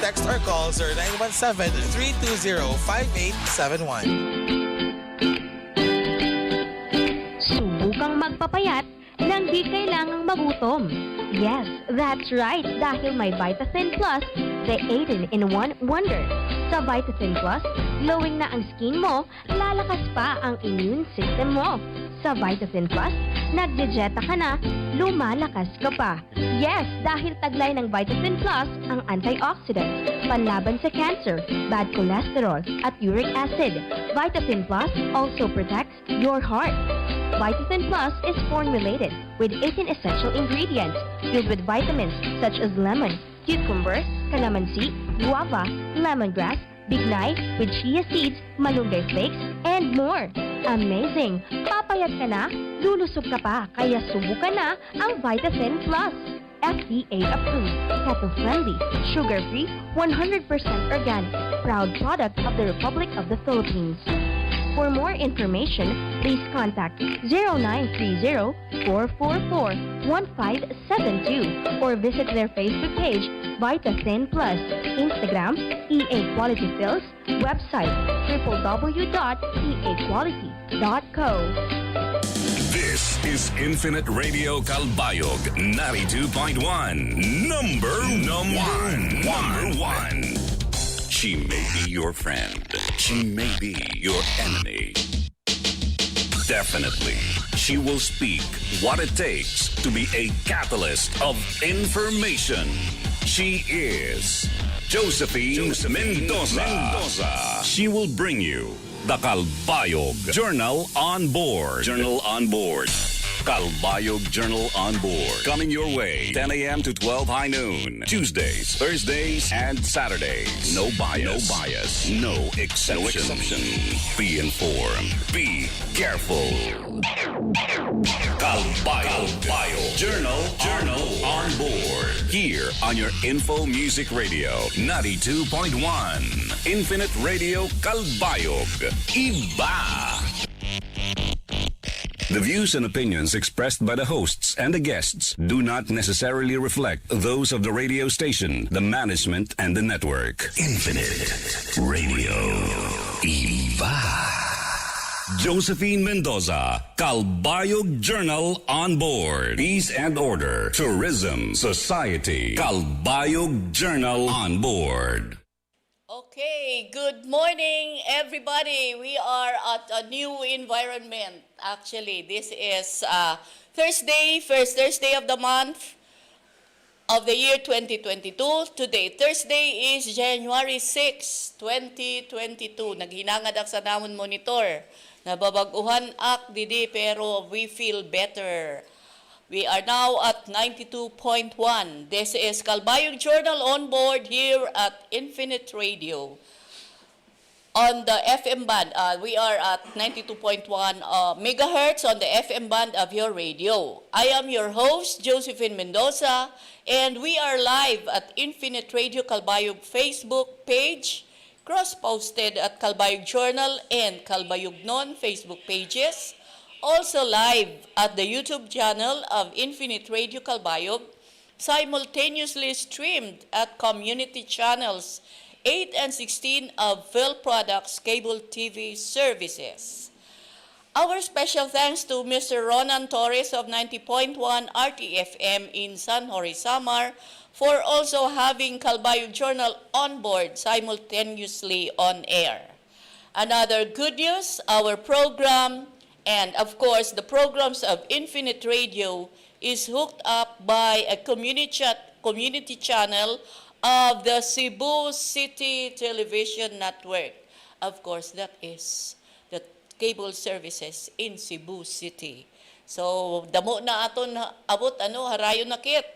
text or call 0917-320-5871. Subukang magpapayat nang di kailangang magutom. Yes, that's right, dahil may Vitasin Plus, the 18-in-1 wonder. Sa Vitasin Plus, glowing na ang skin mo, lalakas pa ang immune system mo. Sa Vitasin Plus, nagdijeta ka na, lumalakas ka pa. Yes, dahil taglay ng Vitasin Plus ang antioxidants, panlaban sa cancer, bad cholesterol, at uric acid. Vitasin Plus also protects your heart. Vitasin Plus is formulated with 18 essential ingredients filled with vitamins such as lemon, cucumber, calamansi, guava, lemongrass, bignay with chia seeds, malunggay flakes, and more. Amazing! Papayat ka na, lulusog ka pa, kaya subukan na ang Vitasin Plus. FDA approved, keto-friendly, sugar-free, 100% organic, proud product of the Republic of the Philippines. For more information, please contact 0930-444-1572 or visit their Facebook page, Vitasin Plus, Instagram, EA Quality Pills, website, www.eaquality.co. This is Infinite Radio Calbayog 92.1. Number one. She may be your friend. She may be your enemy. Definitely, she will speak what it takes to be a catalyst of information. She is Josephine Mendoza. She will bring you the Calbayog Journal on Board. Calbayog Journal on Board. Coming your way 10 a.m. to 12 high noon. Tuesdays, Thursdays, and Saturdays. No bias. No exception. Be informed. Be careful. Calbayog Journal on Board. Here on your Info Music Radio 92.1. Infinite Radio Calbayog. Iba! The views and opinions expressed by the hosts and the guests do not necessarily reflect those of the radio station, the management, and the network. Infinite Radio. Iba. Josephine Mendoza, Calbayog Journal on Board. Peace and Order, Tourism, Society, Calbayog Journal on Board. Okay, good morning everybody. We are at a new environment. Actually, this is Thursday, first Thursday of the month of the year 2022. Today, Thursday is January 6, 2022. Naghinangad ak sa namon monitor. Nababaguhan ak didi pero we feel better. We are now at 92.1. This is Calbayog Journal on Board here at Infinite Radio. On the FM band, we are at 92.1 megahertz on the FM band of your radio. I am your host, Josephine Mendoza, and we are live at Infinite Radio Calbayog Facebook page, cross-posted at Calbayog Journal and Calbayog Non Facebook pages. Also live at the YouTube channel of Infinite Radio Calbayog, simultaneously streamed at community channels 8 and 16 of Phil Products Cable TV Services. Our special thanks to Mr. Ronan Torres of 90.1 RTFM in San Jose, Samar, for also having Calbayog Journal on board simultaneously on air. Another good news, our program, and of course, the programs of Infinite Radio is hooked up by a community channel of the Cebu City Television Network. Of course, that is the cable services in Cebu City. So, damo na aton abot harayon na kit.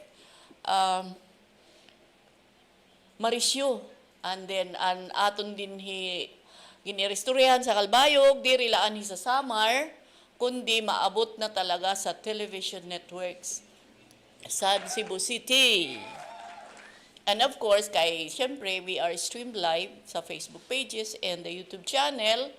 Marisyo. And then, an aton din ginirestoryahan sa Calbayog, dirilaan sa Samar, kundi maabot na talaga sa television networks sa Cebu City. And of course, syempre, we are streamed live sa Facebook pages and the YouTube channel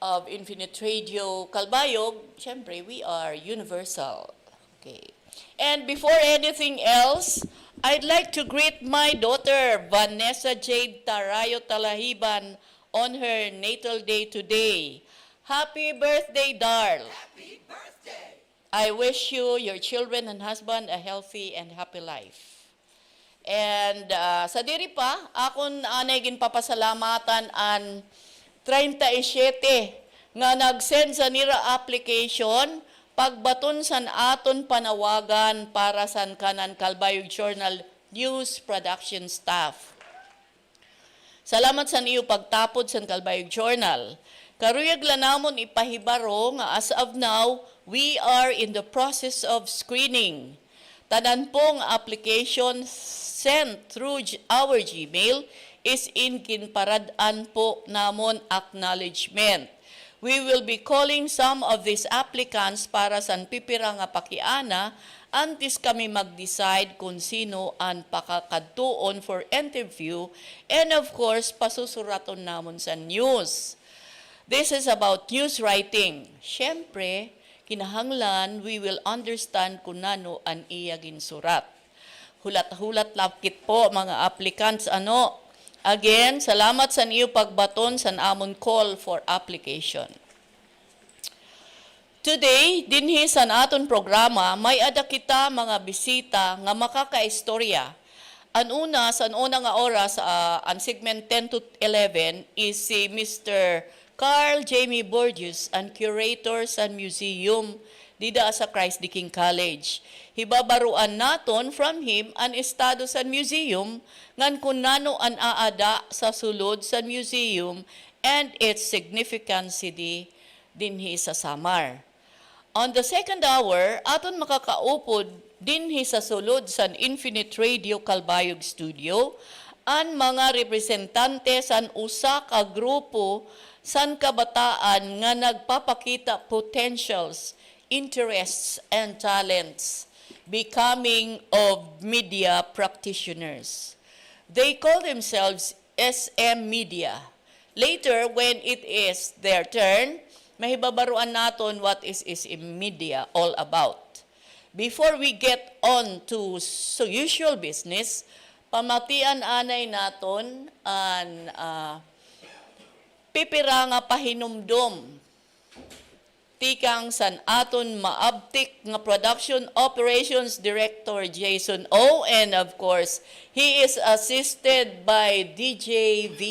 of Infinite Radio Calbayog. Syempre, we are universal. Okay. And before anything else, I'd like to greet my daughter, Vanessa Jade Tarayo Talahiban, on her natal day today. Happy birthday, Darl. Happy birthday! I wish you, your children and husband, a healthy and happy life. And sa diri pa, akon anay ginpapasalamatan an 37 nga nag-send sa nira application pagbaton san aton panawagan para san kanan Calbayog Journal News Production Staff. Salamat sa niyo pagtapod sa Calbayog Journal. Karuyag lanamon ipahibaro nga as of now, we are in the process of screening. Tanan pong application sent through our Gmail is in kinparadaan po namon acknowledgement. We will be calling some of these applicants para san pipira nga pakiana antes kami mag-decide kung sino ang pakakadtuon for interview and of course pasusuraton namon sa news. This is about news writing. Siyempre, kinahanglan we will understand kung nano ang iya ginsurat. Hulat-hulat lapkit po mga applicants ano. Again, salamat sa niyo pagbaton sa amon call for application. Today, dinhi sa aton programa, may ada kita mga bisita nga makakaistorya. Ang una, sa nga oras, ang segment 10 to 11 is si Mr. Carl Jamie Bordeos, ang curator sa museum dida sa Christ the King College. Hibabaruan naton from him ang estado sa museum ngan kung nano ang aada sa sulod sa museum and its significance dinhi sa Samar. On the second hour, aton makakaupod dinhi sa sulod sa Infinite Radio Calbayog Studio ang mga representante sa usa ka grupo san kabataan nga nagpapakita potentials, interests, and talents, becoming of media practitioners. They call themselves SM Media. Later, when it is their turn, mahibabaruan naton what is SM Media all about. Before we get on to usual business, pamatian anay naton ang pipira nga pahinumdom tikang san aton maabtik nga production operations director Jason O, and of course he is assisted by DJ V.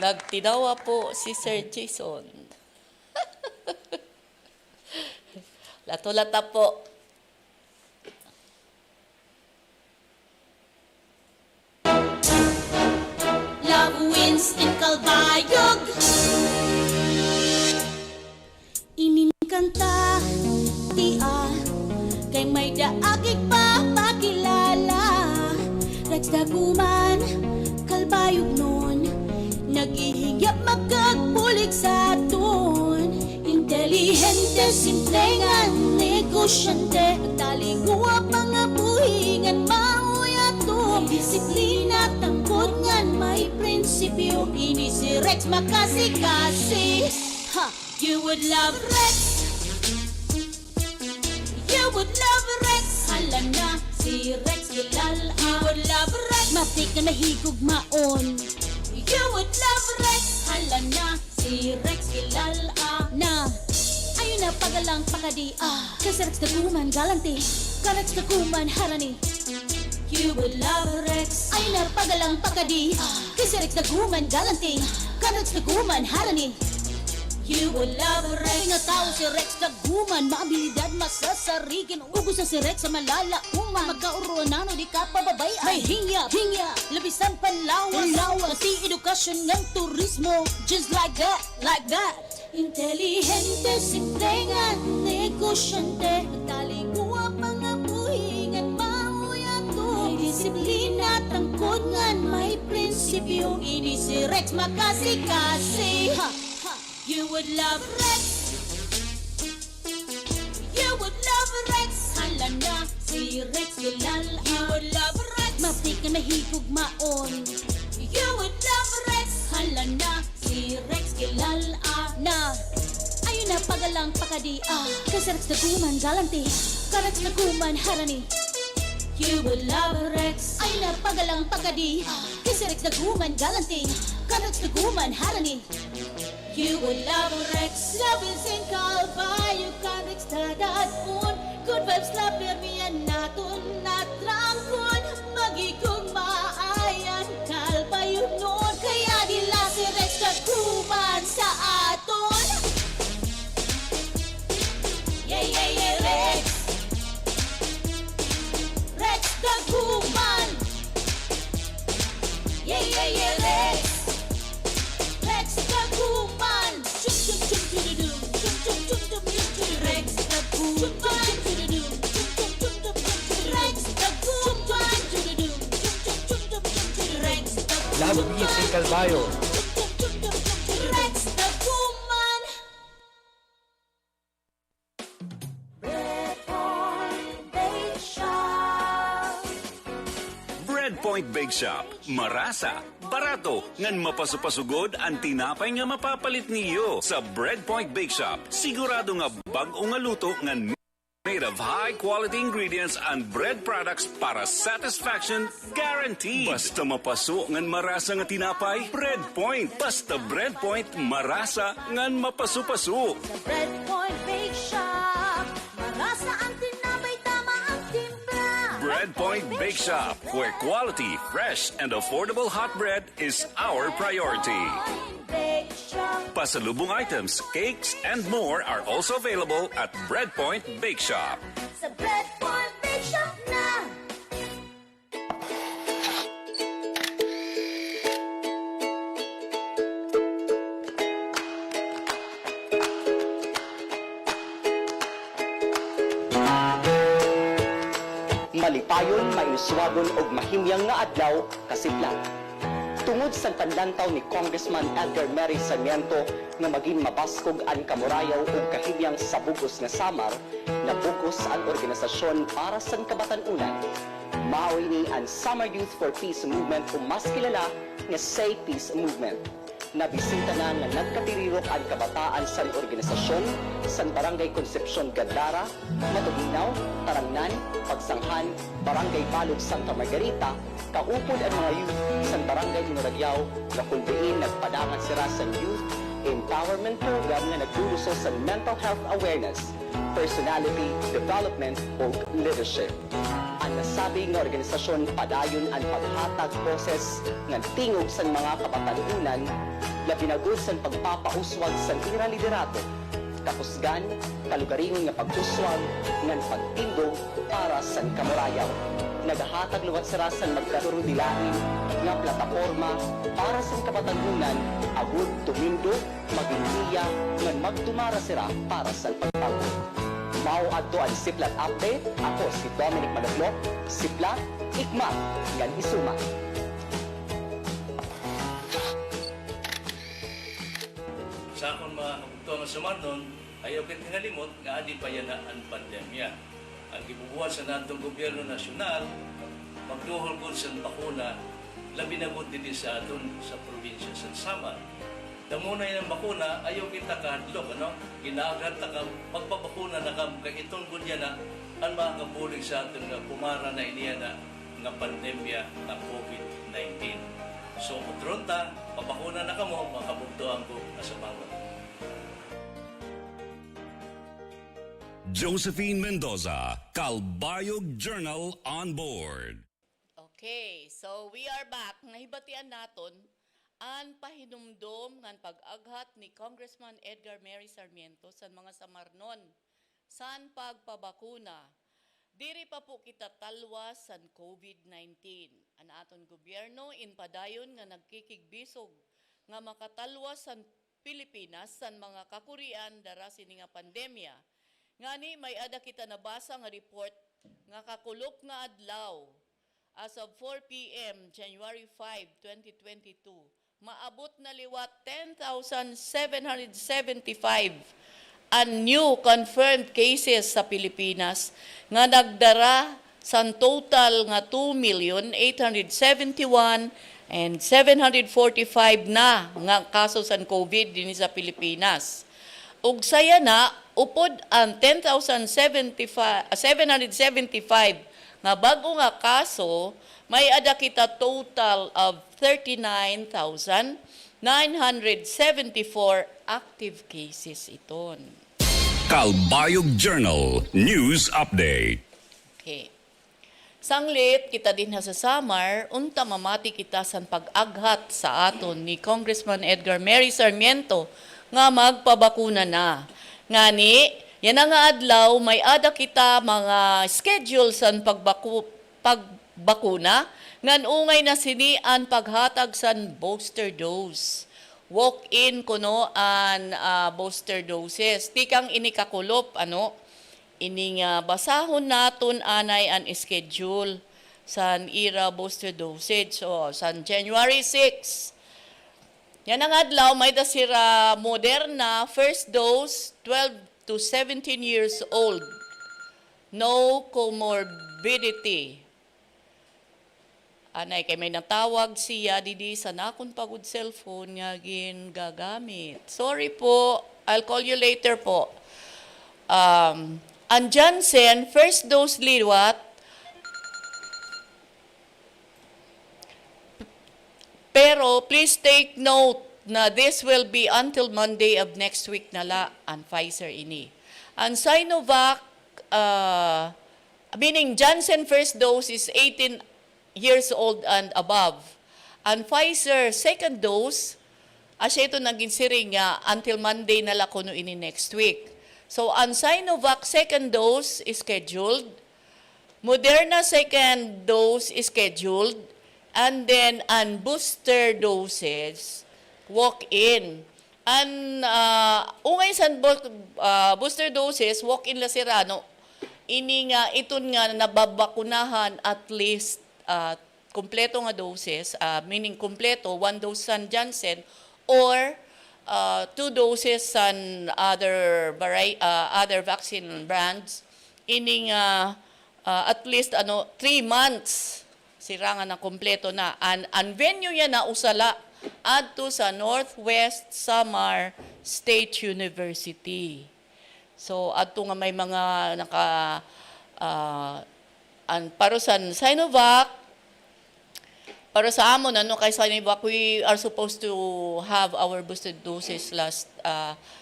Nagtinawa po si Sir Jason. Lato-lata po. Love wins in Calbayog. Ininkanta, tia, kay may daagig pa pakilala. Rex Daguman, Calbayog nun, nag-ihigyap magkagpulig sa aton. Intelihente, simpleng negosyante, nagtaliguwa mga buhingan mauyato. Disiplina, tangkod ngan may prinsipyo, ini si Rex makasi-kasi. Ha! You would love Rex, you would love Rex. Hala na, si Rex kilala. You would love Rex, matik na mahigugmaon. You would love Rex, hala na, si Rex kilala. Na, ayun na pagalang pakadi. Kasi Rex Daguman galanti, ka Rex Daguman harani. You would love Rex, ayun na pagalang pakadi. Kasi Rex Daguman galanti, ka Rex Daguman harani. You would love Rex. Ay nga tao si Rex Daguman, maabilidad masasarigin. Ugos na si Rex sa malala-uman, magkauruan na no di ka pababay. May hingya, labisan panlawas. Kasi edukasyon ng turismo, just like that, like that. Intelihente, simpleng negosyante, nagtaliguwa mga buhingan mauyato. May disiplina, tangkod ngan may prinsipyo, ini si Rex makasi-kasi. You would love Rex, you would love Rex. Hala na, si Rex kilala. You would love Rex, matik na mahigugmaon. You would love Rex, hala na, si Rex kilala. Na, ayun Ay napagalang pakadi Kasaraks na kuman galanti Karaks na kuman harani You would love Rex Ay napagalang pakadi Kasaraks na kuman galanti Karaks na kuman harani You would love Rex Love is in Calbayog Karaks na daton Good vibes lapir miyan naton Natrangkon Magigong maayan Calbayog noon Kaya dila si Rex Kakuman sa aton Yeah, Rex Rex Kakuman Yeah, Rex Rex Kakuman Chum chum chum chum chum chum chum chum chum chum Rex Kakuman Rex Kakuman Rex Love me si Calbayog. Rex Kakuman Breadpoint Bake Shop. Marasa, barato, ngan mapasupasugod ang tinapay nga mapapalit niyo. Sa Breadpoint Bake Shop, sigurado nga bag-o nga luto ngan made of high-quality ingredients and bread products para satisfaction guaranteed. Basta mapaso ngan marasa nga tinapay, Breadpoint. Basta Breadpoint, marasa ngan mapasupaso. Sa Breadpoint Bake Shop Marasa ang tinapay, tama ang timpla Breadpoint Bake Shop, where quality, fresh, and affordable hot bread is our priority. Bake Shop Pasalubong items, cakes, and more are also available at Breadpoint Bake Shop. Sa Breadpoint Bake Shop na Malipayon, mainuswagon og mahimyang nga adlaw kasiplan. Tungod sa tandlantaw ni Congressman Edgar Mary Sarmiento nga maging mabaskog ang kamurayaw ug kahimyang sa bugos nga Samar, nabugos ang organisasyon para sa kabatanunan. Maoy ni ang Summer Youth for Peace Movement o mas kilala nga Say Peace Movement. Nabisita na nga nagkatirirok ang kabataan sa organisasyon sa Barangay Concepcion Gadara, Matuginaw, Tarangnan, Pagsanghan, Barangay Balog, Santa Margarita, kaupod ang mga youth sa Barangay Inuragyaw na kulbiin nagpadangan sila sa Youth Empowerment Program na nagduruso sa mental health awareness, personality development o leadership. Ang nasabi ng organisasyon padayon ang paghatag proses ng tingog sa mga kabatanunan labinagod sa pagpapauswag sa ira liderato, kapusgan, kalugaringon nga pag-uswag ng pagtindog para sa kamurayaw. Nagahatag luwat sa rasan magkarurudilain nga plataporma para sa kabatanunan agud tumindog maginiya nga magtumara sila para sa pagtanggol. Mao adto ang Siplat Update. Ako si Dominic Managlok, Siplat, Ikma, ngan Isuma. Sa akong mga kabugto nga sumanon, ayaw kin tingalimot nga adi pa yan ang pandemya. Ang gibubuhat sa natong gobyerno nasyonal, magduhol po sa bakuna, labi na po din sa aton sa probinsya sa Samar. Damuna yung bakuna, ayaw kita kahadlok, ano? Ginagad na kam, magpabakuna na kam, kay itong gunya na, ang mga kabulig sa atin nga pumara na iniya na nga pandemya na COVID-19. So, utronta, pabakuna na kamo, mga kabugtoan ko sa bawat. Josephine Mendoza, Calbayog Journal on board. Okay, so we are back. Nahibatian naton ang pahinumdom ng pag-aghat ni Congressman Edgar Mary Sarmiento sa mga samarnon san pagpabakuna. Diri pa po kita talwas sa COVID-19. Ang aton gobyerno inpadayon nga nagkikigbisog nga makatalwas sa Pilipinas san mga kakurian dara sini nga pandemya. Ngani may ada kita nabasa nga report nga kakulok nga adlaw as of 4 p.m. January 5, 2022 maabot na liwat 10,775 ang new confirmed cases sa Pilipinas nga nagdara sa total nga 2,871,745 na nga kaso sa COVID din sa Pilipinas. ug saya na upod ang 10,775 nga bago nga kaso, may ada kita total of 39,974 active cases iton. Calbayog Journal News Update. Okay. Sanglit, kita din sa Samar, unta mamati kita sa pag-aghat sa aton ni Congressman Edgar Mary Sarmiento nga magpabakuna na. Ngani, yan nga adlaw, may ada kita mga schedule sa pagbakuna, ngan ungay na sinian paghatag sa booster dose. Walk-in kuno an booster doses. Tikang inikakulop, Ining basahon naton anay an schedule san ira booster dosage. So, san January 6. Yan ang adlaw, may dasira Moderna, first dose, 12 to 17 years old. No comorbidity. Anay, kay may natawag siya, didi sa nakon pagod cellphone nga gagamit. Sorry po, I'll call you later po. Ang Janssen, first dose liwat, pero please take note na this will be until Monday of next week nala ang Pfizer ini. Ang Sinovac, meaning Janssen first dose is 18 years old and above. Ang Pfizer second dose, asya ito naging siring nga until Monday nala kuno ini next week. So, ang Sinovac second dose is scheduled, Moderna second dose is scheduled, and then ang booster doses, walk-in. Ang ungay sa booster doses, walk-in la sirano, ini nga, iton nga nababakunahan at least kompleto nga doses, meaning kompleto, 1 dose sa Janssen, or 2 doses and other vaccine brands ining at least 3 months sirangan na kompleto na ang venue niya na usala adto sa Northwest Samar State University. So adto nga may mga para sa Sinovac. Para sa amon, kay Sinovac, we are supposed to have our boosted doses last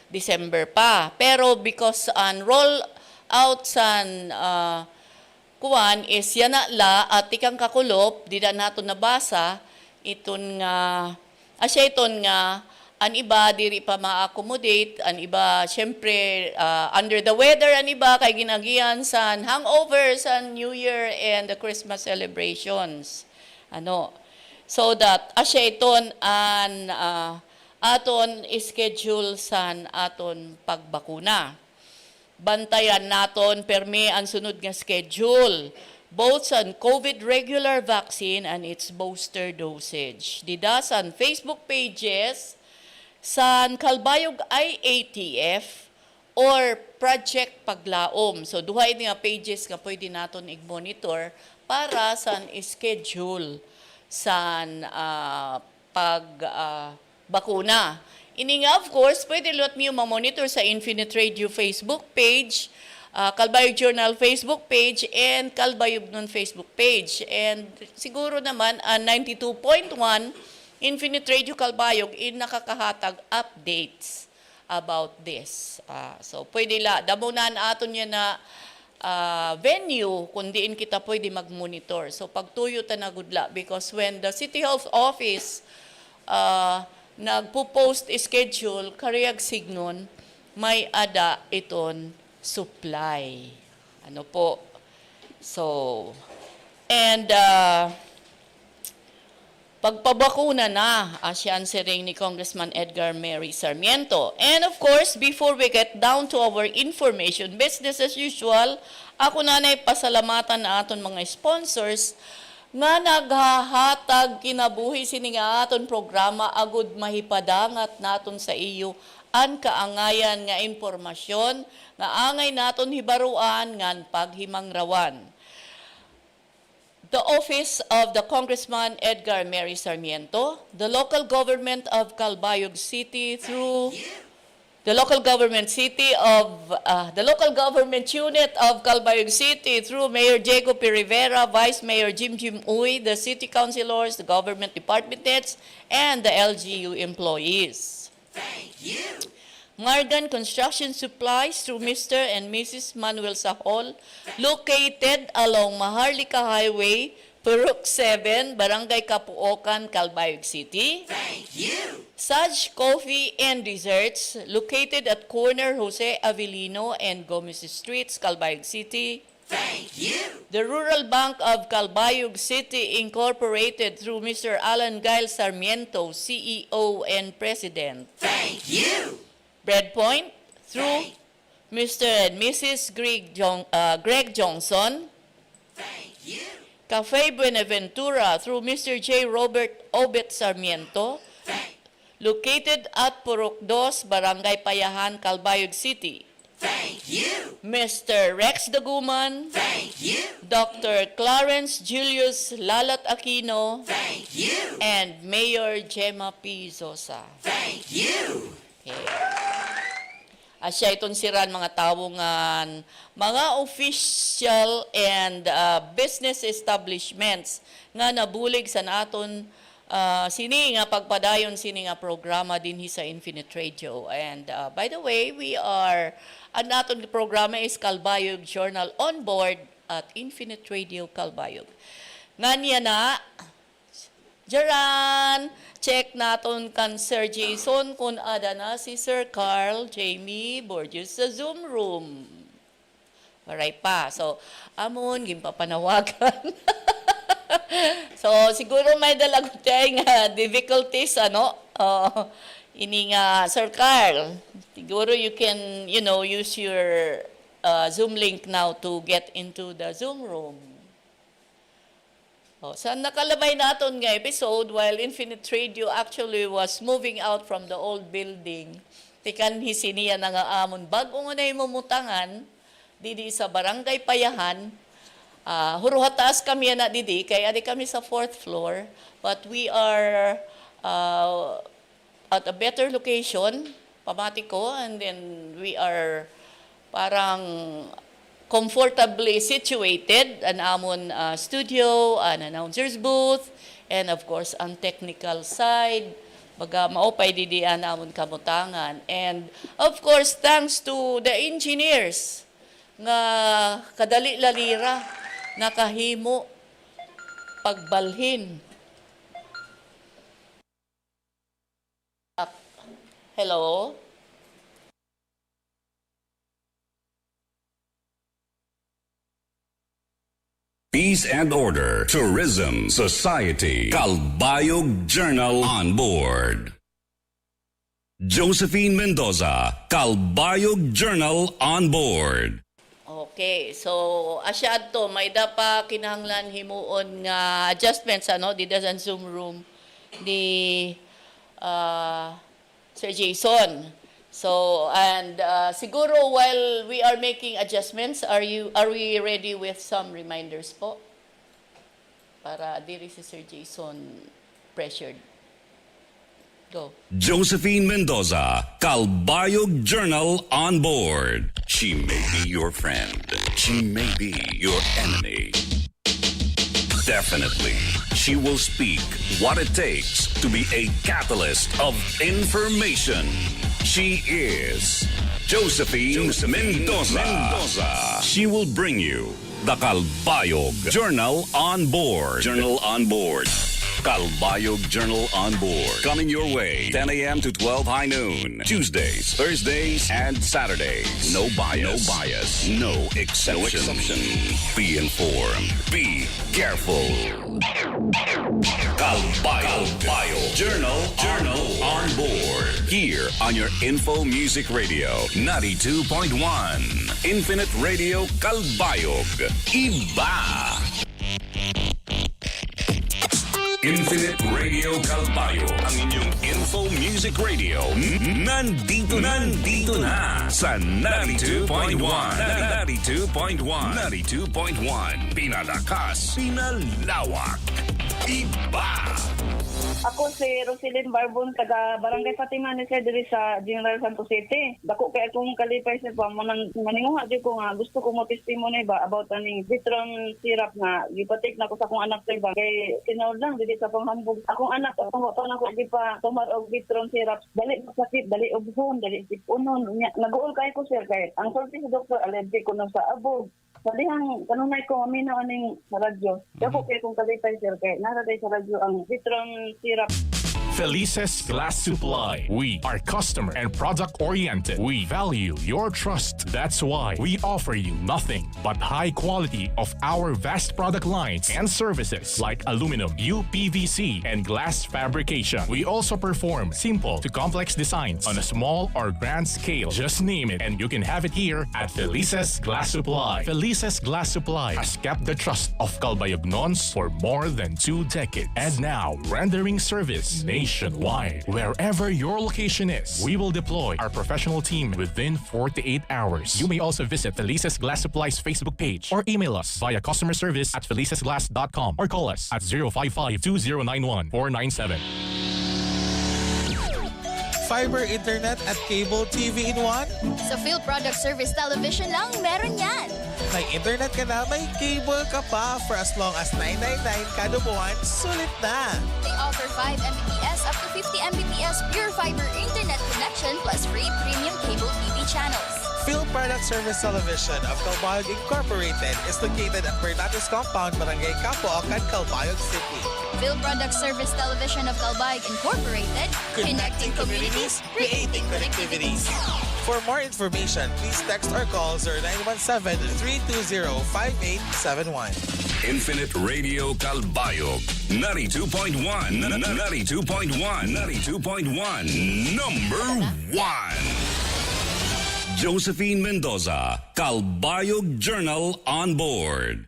December pa. Pero because ang roll out sa kuwan is yan na la at ikang kakulop, di na nato nabasa, iton nga, iton nga, ang iba diri pa ma-accommodate, ang iba, syempre, under the weather, ang iba, kay ginagiyan sa hangover sa New Year and the Christmas celebrations. So that asya iton an aton schedule san aton pagbakuna. Bantayan naton permi ang sunod nga schedule both sa COVID regular vaccine and its booster dosage. Dida sa Facebook pages sa Calbayog IATF or Project Paglaom. So duhay nga pages nga pwede naton i-monitor para sa schedule sa pagbakuna. Ini nga, of course, pwede lot niyo ma-monitor sa Infinite Radio Facebook page, Calbayog Journal Facebook page, and Calbayog nun Facebook page. And siguro naman, 92.1 Infinite Radio Calbayog nakakahatag updates about this. So, pwede damunan aton niya na venue kung diin kita pwede mag-monitor. So pagtuyo ta na gudla because when the City Health Office nagpo-post schedule kariyag signon may ada iton supply. So and pagpabakuna na asyan siring ni Congressman Edgar Mary Sarmiento. And of course, before we get down to our information, business as usual, ako nanay pasalamatan na aton mga sponsors nga naghahatag kinabuhi sini nga aton programa agud mahipadangat naton sa iyo ang kaangayan nga impormasyon nga angay naton hibaruan ngan paghimangrawan. The Office of the Congressman Edgar Mary Sarmiento, the local government of Calbayog City through the local government unit of Calbayog City through Mayor Diego P. Rivera, Vice Mayor Jim Uy, the city councilors, the government department heads, and the LGU employees. Thank you. Margan Construction Supplies through Mr. and Mrs. Manuel Sahol, located along Maharlika Highway, Purok 7, Barangay Kapuokan, Calbayog City. Thank you. Saj Coffee and Desserts, located at corner Jose Avellino and Gomez Streets, Calbayog City. Thank you. The Rural Bank of Calbayog City Incorporated through Mr. Alan Gail Sarmiento, CEO and President. Thank you. Breadpoint through Mr. and Mrs. Greg Johnson. Thank you. Cafe Buenaventura through Mr. J. Robert Obet Sarmiento, located at Purok 2, Barangay Payahan, Calbayog City. Thank you. Mr. Rex Daguman. Thank you. Dr. Clarence Julius Lalat Aquino. Thank you. And Mayor Gemma P. Zosa. Thank you. Okay. Asya itong siran mga tawongan, mga official and business establishments nga nabulig sa naton sini nga pagpadayon sini nga programa dinhi sa Infinite Radio. And by the way, ang naton programa is Calbayog Journal on board at Infinite Radio Calbayog. Nganya na, Jaran, check naton kan Sir Jason kung ada na si Sir Carl Jamie Bordeos sa Zoom room. Maray pa. So, amon, gimpapanawagan. So, siguro may dalagot tayo nga difficulties, ini nga, Sir Carl, siguro you can, use your Zoom link now to get into the Zoom room. Sa nakalabay naton nga episode, while Infinite Radio actually was moving out from the old building, tikan hisiniya na nga amon, bago nga na imumutangan, didi sa Barangay Payahan, huruhataas kami na didi, kaya di kami sa 4th floor, but we are at a better location, pamatiko, and then we are parang comfortably situated, an amon studio, an announcer's booth, and of course, ang technical side, baga maopay didi an amon kamutangan. And of course, thanks to the engineers nga kadali lalira nakahimo pagbalhin. Hello? Peace and Order, Tourism, Society, Calbayog Journal on board. Josephine Mendoza, Calbayog Journal on board. Okay, so asyad to, may dapa kinahanglan himuon nga adjustments, dida sa Zoom room ni Sir Jason. So, and siguro while we are making adjustments, are we ready with some reminders po? Para diri si Sir Jason pressured. Go. Josephine Mendoza, Calbayog Journal on board. She may be your friend. She may be your enemy. Definitely, she will speak what it takes to be a catalyst of information. She is Josephine Mendoza. She will bring you the Calbayog Journal on board. Journal on board. Calbayog Journal on board. Coming your way 10 a.m. to 12 high noon. Tuesdays, Thursdays, and Saturdays. No bias. No bias. No exception. No exception. Be informed. Be careful. Calbayog Journal on board. Here on your Info Music Radio 92.1. Infinite Radio Calbayog. Iba. Infinite Radio Calbayog, ang inyong Info Music Radio. Nandito na sa 92.1. 92.1. Pinalakas, pinalawak. Iba! Ako si Roselyn Barbon, taga Barangay Fatima ni Sir diri sa General Santos City. Dako kay akong kalipay sir pa maninguha di ko nga gusto ko mo testimony ba about aning Vitron syrup nga gipatik na ko sa akong anak sir ba kay tinawd lang dili sa panghambog. Akong anak akong pa na ko di pa tumar og Vitron syrup dali sakit dali obhon dali sipunon nag-uol kay ko sir kay ang sulti sa doktor allergic ko na sa abog. Salihang kanunay ko aminaw aning radyo. Dako kay kung kalipay sir kay naratay sa radyo ang Vitron syrup. Felices Glass Supply. We are customer and product oriented. We value your trust. That's why we offer you nothing but high quality of our vast product lines and services like aluminum, UPVC, and glass fabrication. We also perform simple to complex designs on a small or grand scale. Just name it and you can have it here at Felices Glass Supply. Felices Glass Supply has kept the trust of Calbayog for more than 2 decades and now rendering service nationwide. Wherever your location is, we will deploy our professional team within 48 hours. You may also visit Felices Glass Supply's Facebook page or email us via customer service at felicesglass.com or call us at 055-2091-497. Fiber internet at cable TV in one? Sa Field Product Service Television lang, meron yan. May internet ka na, may cable ka pa. For as long as $9.99 kada buwan, sulit na. They offer 5 Mbps up to 50 Mbps pure fiber internet connection plus free premium cable TV channels. Field Product Service Television of Calbayog Incorporated is located at Bernatis Compound, Barangay Capoacan, Calbayog City. Field Product Service Television of Calbayog Incorporated, connecting communities, creating connectivities. For more information, please text or call 0917-320-5871. Infinite Radio Calbayog, 92.1, 92.1, 92.1, number 1. Josephine Mendoza, Calbayog Journal on board.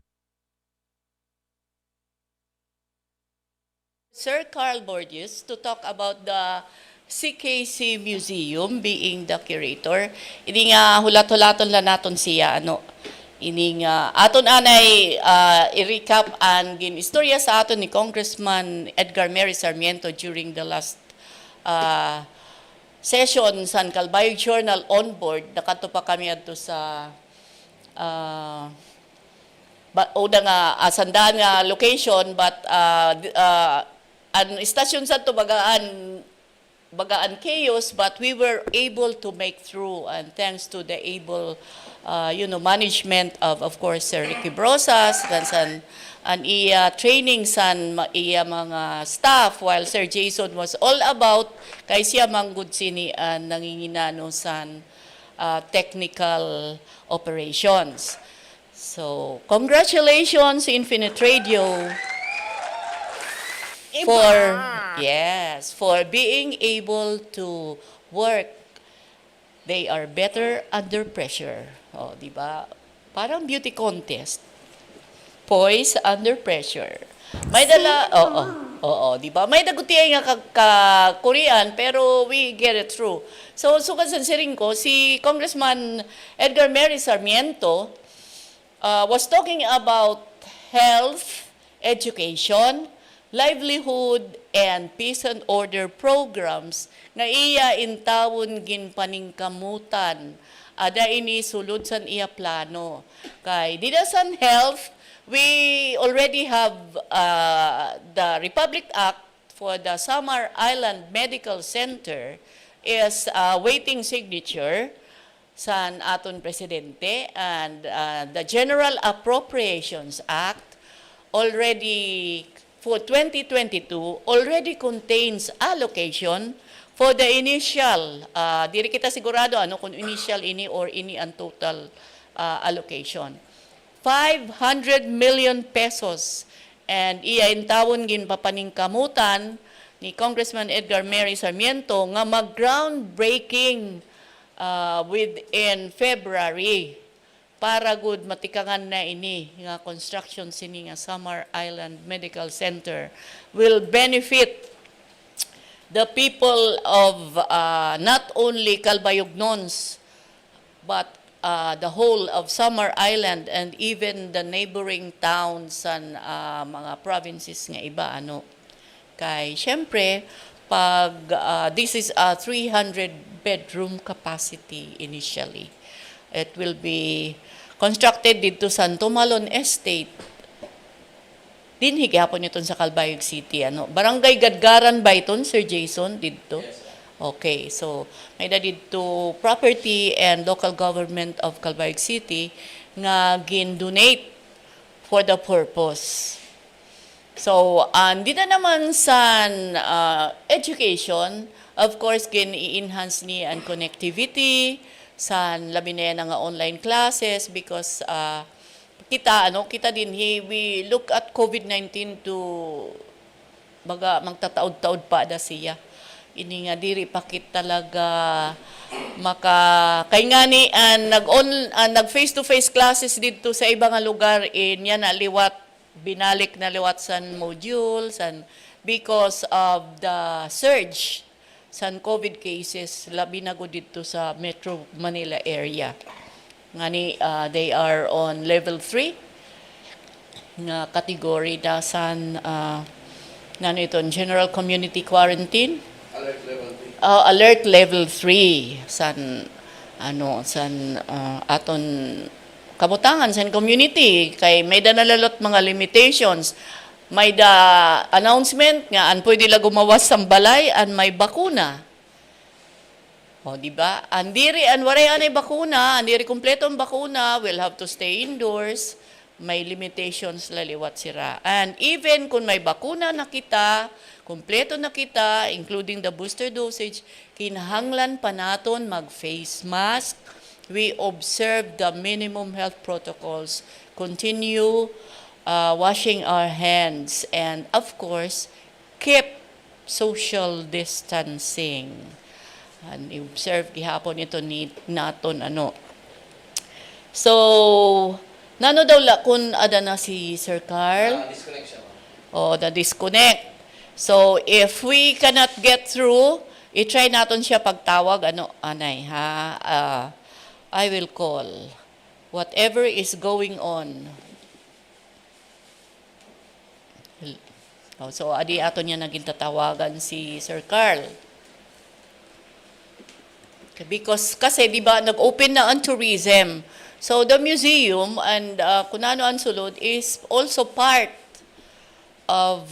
Sir Carl Bordeos to talk about the CKC Museum being the curator. Ini nga hulat-hulaton lang naton siya ini nga aton anay i-recap ang ginistorya sa aton ni Congressman Edgar Mary Sarmiento during the last session sa Calbayog Journal on board. Nakato pa kami adto sa una nga sandaan nga location but an station sa to bagaan chaos, but we were able to make through, and thanks to the able management of course Sir Ricky Brosas and training san mga staff, while Sir Jason was all about kay siya manggud sini nanginginano san technical operations. So congratulations Infinite Radio for being able to work. They are better under pressure. Oh, di ba? Parang beauty contest. Poise under pressure. May dala, di ba? May dagutiyay nga ka-Korean, pero we get it through. So, sukan sa siring ko, si Congressman Edgar Mary Sarmiento was talking about health, education, livelihood, and peace and order programs nga iya intawon ginpaningkamutan ada ini sulod san iya plano kay didasan health. We already have the Republic Act for the Samar Island Medical Center is waiting signature san aton presidente, and the General Appropriations Act already for 2022 already contains allocation for the initial, diri kita sigurado kung initial ini or ini ang total allocation. 500 million pesos. And iya intawon gin papaningkamutan ni Congressman Edgar Mary Sarmiento nga mag-groundbreaking within February para good matikangan na ini nga construction sini nga Samar Island Medical Center will benefit the people of not only Calbayognons but the whole of Samar Island and even the neighboring towns and mga provinces nga iba ano. Kay syempre pag this is a 300 bedroom capacity initially. It will be constructed dito sa Tumalon Estate. Dinhi gihapon iton sa Calbayog City ano. Barangay Gadgaran ba iton, Sir Jason dito? Okay, so may na dito property and local government of Calbayog City nga gin-donate for the purpose. So, di na naman sa education, of course, gin-i-enhance ni ang connectivity, sa labi na yan nga online classes because kita din, we look at COVID-19 to baga magtataod-taod pa da siya. Ini nga diri pakit talaga kay nga ni nag face to face classes dito sa ibang lugar niya na liwat binalik na liwat san modules and because of the surge san COVID cases labi na go dito sa Metro Manila area. Ngani they are on level 3 nga category da san ngano iton general community quarantine. Alert level 3 san aton kabutangan san community kay may da nalalot mga limitations, may da announcement nga an pwede la gumawas sang balay an may bakuna. O di ba? Andiri waray anay bakuna, andiri kompleto ang bakuna, will have to stay indoors. May limitations laliwat sira. And even kung may bakuna na kita, kompleto na kita, including the booster dosage, kinahanglan pa naton mag-face mask. We observe the minimum health protocols, continue washing our hands, and of course, keep social distancing. And observe gihapon ito ni naton ano. So, nano daw la kung ada na si Sir Carl? Disconnect siya. Na-disconnect. So, if we cannot get through, i-try natin siya pagtawag. Anay, ha? I will call. Whatever is going on. So, adi ato niya naging tatawagan si Sir Carl. Because, kasi, di ba, nag-open na ang tourism. So, the museum and kung ano ang sulod is also part of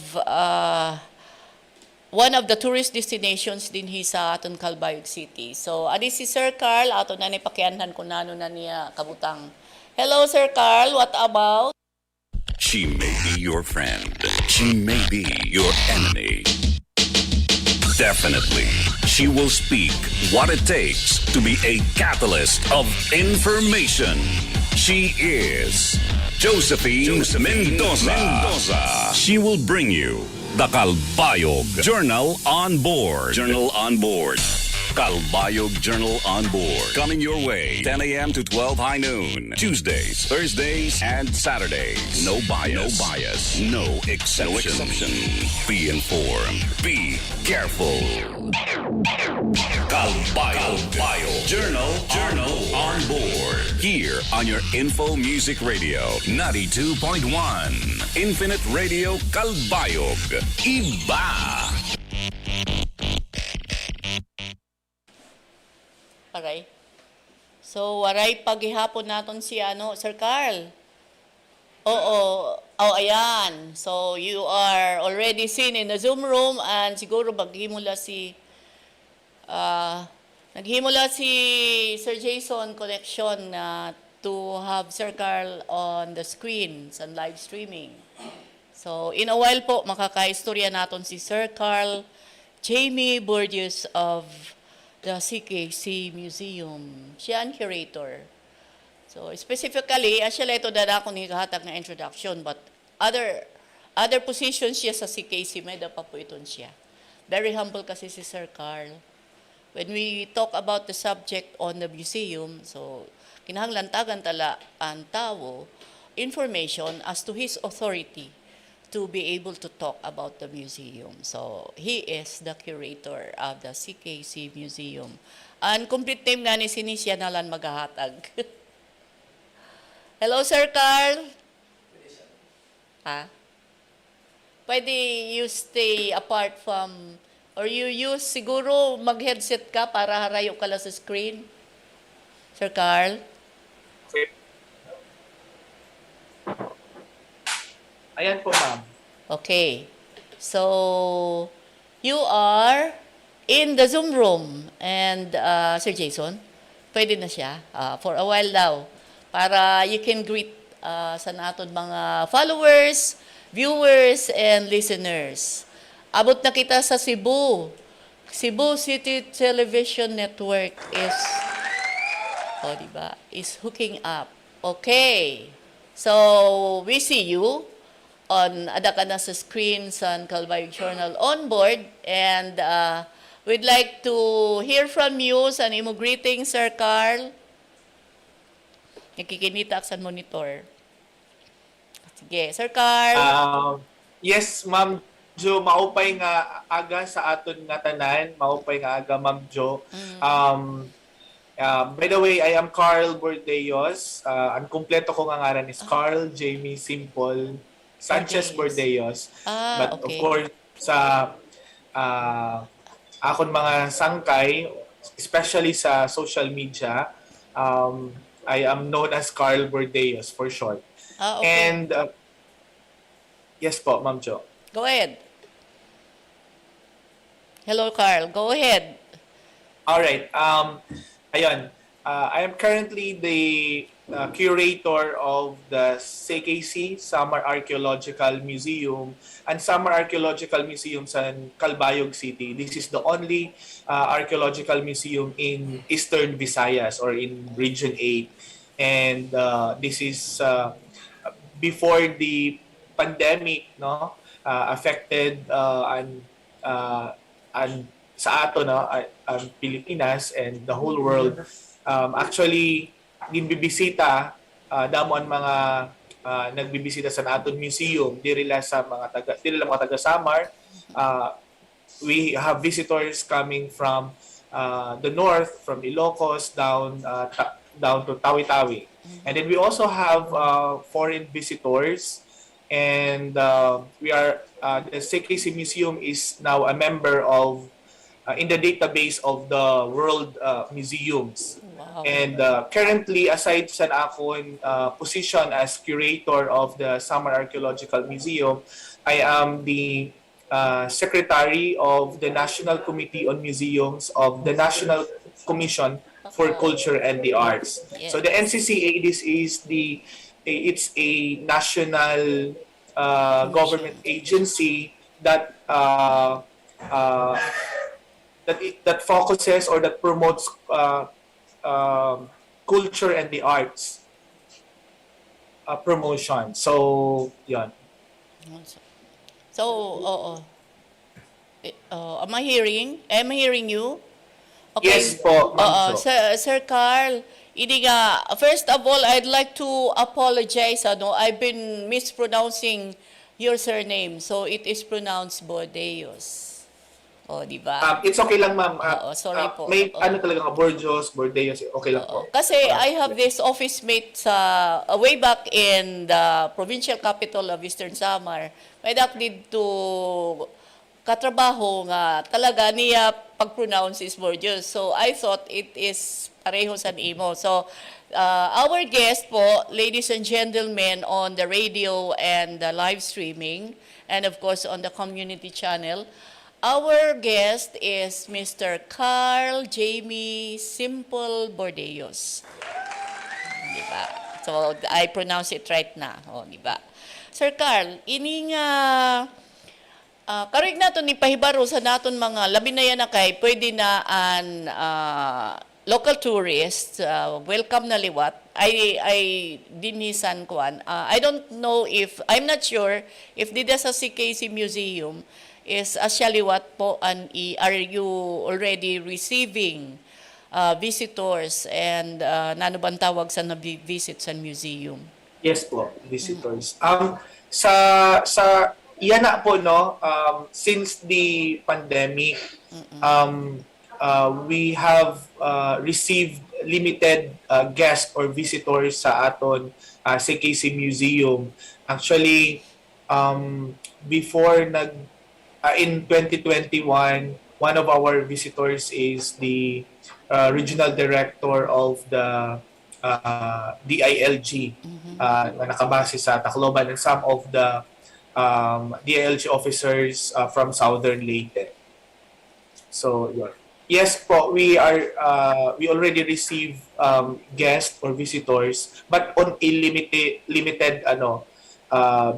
one of the tourist destinations din sa aton Calbayog City. So, adi si Sir Carl, ato na ni pakianhan kung ano na niya kabutang. Hello, Sir Carl, what about? She may be your friend. She may be your enemy. Definitely, she will speak what it takes to be a catalyst of information. She is Josephine Mendoza. She will bring you the Calbayog Journal on Board. Calbayog Journal on Board. Coming your way 10 a.m. to 12 high noon. Tuesdays, Thursdays, and Saturdays. No bias. No exception. Be informed. Be careful. Calbayog Journal on Board. Here on your Info Music Radio 92.1. Infinite Radio Calbayog. Iba! Okay. So, waray paghihapon naton si Sir Carl. Oo, ayan. So, you are already seen in the Zoom room and siguro naghimula si Sir Jason connection to have Sir Carl on the screen sa live streaming. So, in a while po, makakaistorya naton si Sir Carl Jamie Bordeos of the CKC Museum. Siya ang curator. So, specifically, siya ito dada ko ni kahatag na introduction, but other positions siya sa CKC, may pa po ito siya. Very humble kasi si Sir Carl. When we talk about the subject on the museum, so, kinahanglan tagan tala ang tao information as to his authority to be able to talk about the museum. So, he is the curator of the CKC Museum. Ang complete name nga ni sinisya nalan maghahatag. Hello, Sir Carl. Ha? Pwede you stay apart from, or you use, siguro mag-headset ka para harayo ka lang sa screen. Sir Carl? Ayan po, ma'am. Okay. So, you are in the Zoom room. And, Sir Jason, pwede na siya for a while daw. Para you can greet sa naton mga followers, viewers, and listeners. Abot na kita sa Cebu. Cebu City Television Network is, diba, is hooking up. Okay. So, we see you on ada ka na sa screen sa Calbayog Journal on board, and we'd like to hear from you sa imo greetings, Sir Carl. Nakikinita sa monitor. Sige, Sir Carl. Yes, Ma'am Jo, maupay nga aga sa aton nga tanan, maupay nga aga, Ma'am Jo. By the way, I am Carl Bordeos. Ang kumpleto ko nga ngaran is Carl Jamie Simple Sanchez Bordeos. But okay. of course, sa akon mga sangkay, especially sa social media, I am known as Carl Bordeos for short. Okay. And yes po, Ma'am Jo. Go ahead. Hello, Carl. Go ahead. All right. Ayun. I am currently the curator of the CKC Summer Archaeological Museum and Summer Archaeological Museum sa Calbayog City. This is the only archaeological museum in Eastern Visayas or in Region 8. And this is before the pandemic, no, affected and sa ato, no, ang Pilipinas and the whole world. Actually, ginbibisita damo ang mga nagbibisita sa naton museum diri lang mga taga Samar. We have visitors coming from the north, from Ilocos down to Tawi-Tawi. And then we also have foreign visitors, and we are the CKC Museum is now a member of in the database of the World Museums. Wow. And currently, aside sa akong position as curator of the Summer Archaeological Museum, I am the secretary of the National Committee on Museums of the National Commission for Culture and the Arts. Yes. So the NCCA, this is it's a national government agency that that focuses or that promotes culture and the arts promotion. So, yan. So, am I hearing you? Okay. Yes po, Ma'am Jo. Sir Carl, ini nga, first of all, I'd like to apologize. I've been mispronouncing your surname. So, it is pronounced Bordeos. Di ba? It's okay lang, ma'am. Sorry po. May talaga nga, Bordeos, okay lang po. Kasi I have this office mate sa way back in the provincial capital of Eastern Samar. May did to katrabaho nga talaga niya pag-pronounce is Bordeos. So I thought it is pareho sa imo. So our guest po, ladies and gentlemen, on the radio and the live streaming, and of course on the community channel, our guest is Mr. Carl Jamie Simple Bordeos. Diba? So, I pronounce it right na. Diba? Sir Carl, ini nga, karig naton ni pahibaro sa naton mga labi na yan na kay, pwede na an local tourists, welcome na liwat. I dinisan kuan. I don't know if, I'm not sure if dida sa CKC Museum, is asyaliwat po are you already receiving visitors and nano bang tawag sa visit sa museum? Yes po, visitors. Sa iyan na po, no, since the pandemic, we have received limited guests or visitors sa aton CKC Museum. Actually, before in 2021, one of our visitors is the regional director of the DILG na nakabase sa Tacloban, and some of the DILG officers from Southern Leyte. So, yun. Yes po, we already receive guests or visitors, but on a limited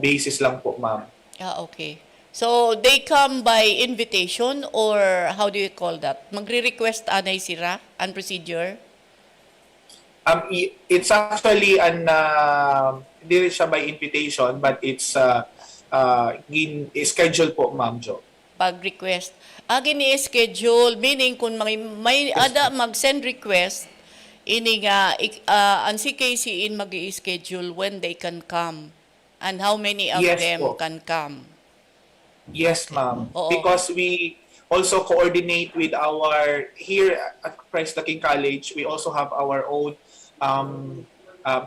basis lang po, ma'am. Okay. So, they come by invitation or how do you call that? Magre-request anay sira ang procedure? It's actually hindi rin siya by invitation, but it's schedule po, Ma'am Jo. Pag-request. Gini-schedule, meaning kung may ada mag-send request, ini nga, ang CKC in mag-i-schedule when they can come and how many of Yes them po. can come. Yes, ma'am. Oo. Because we also coordinate with here at Christ the King College, we also have our own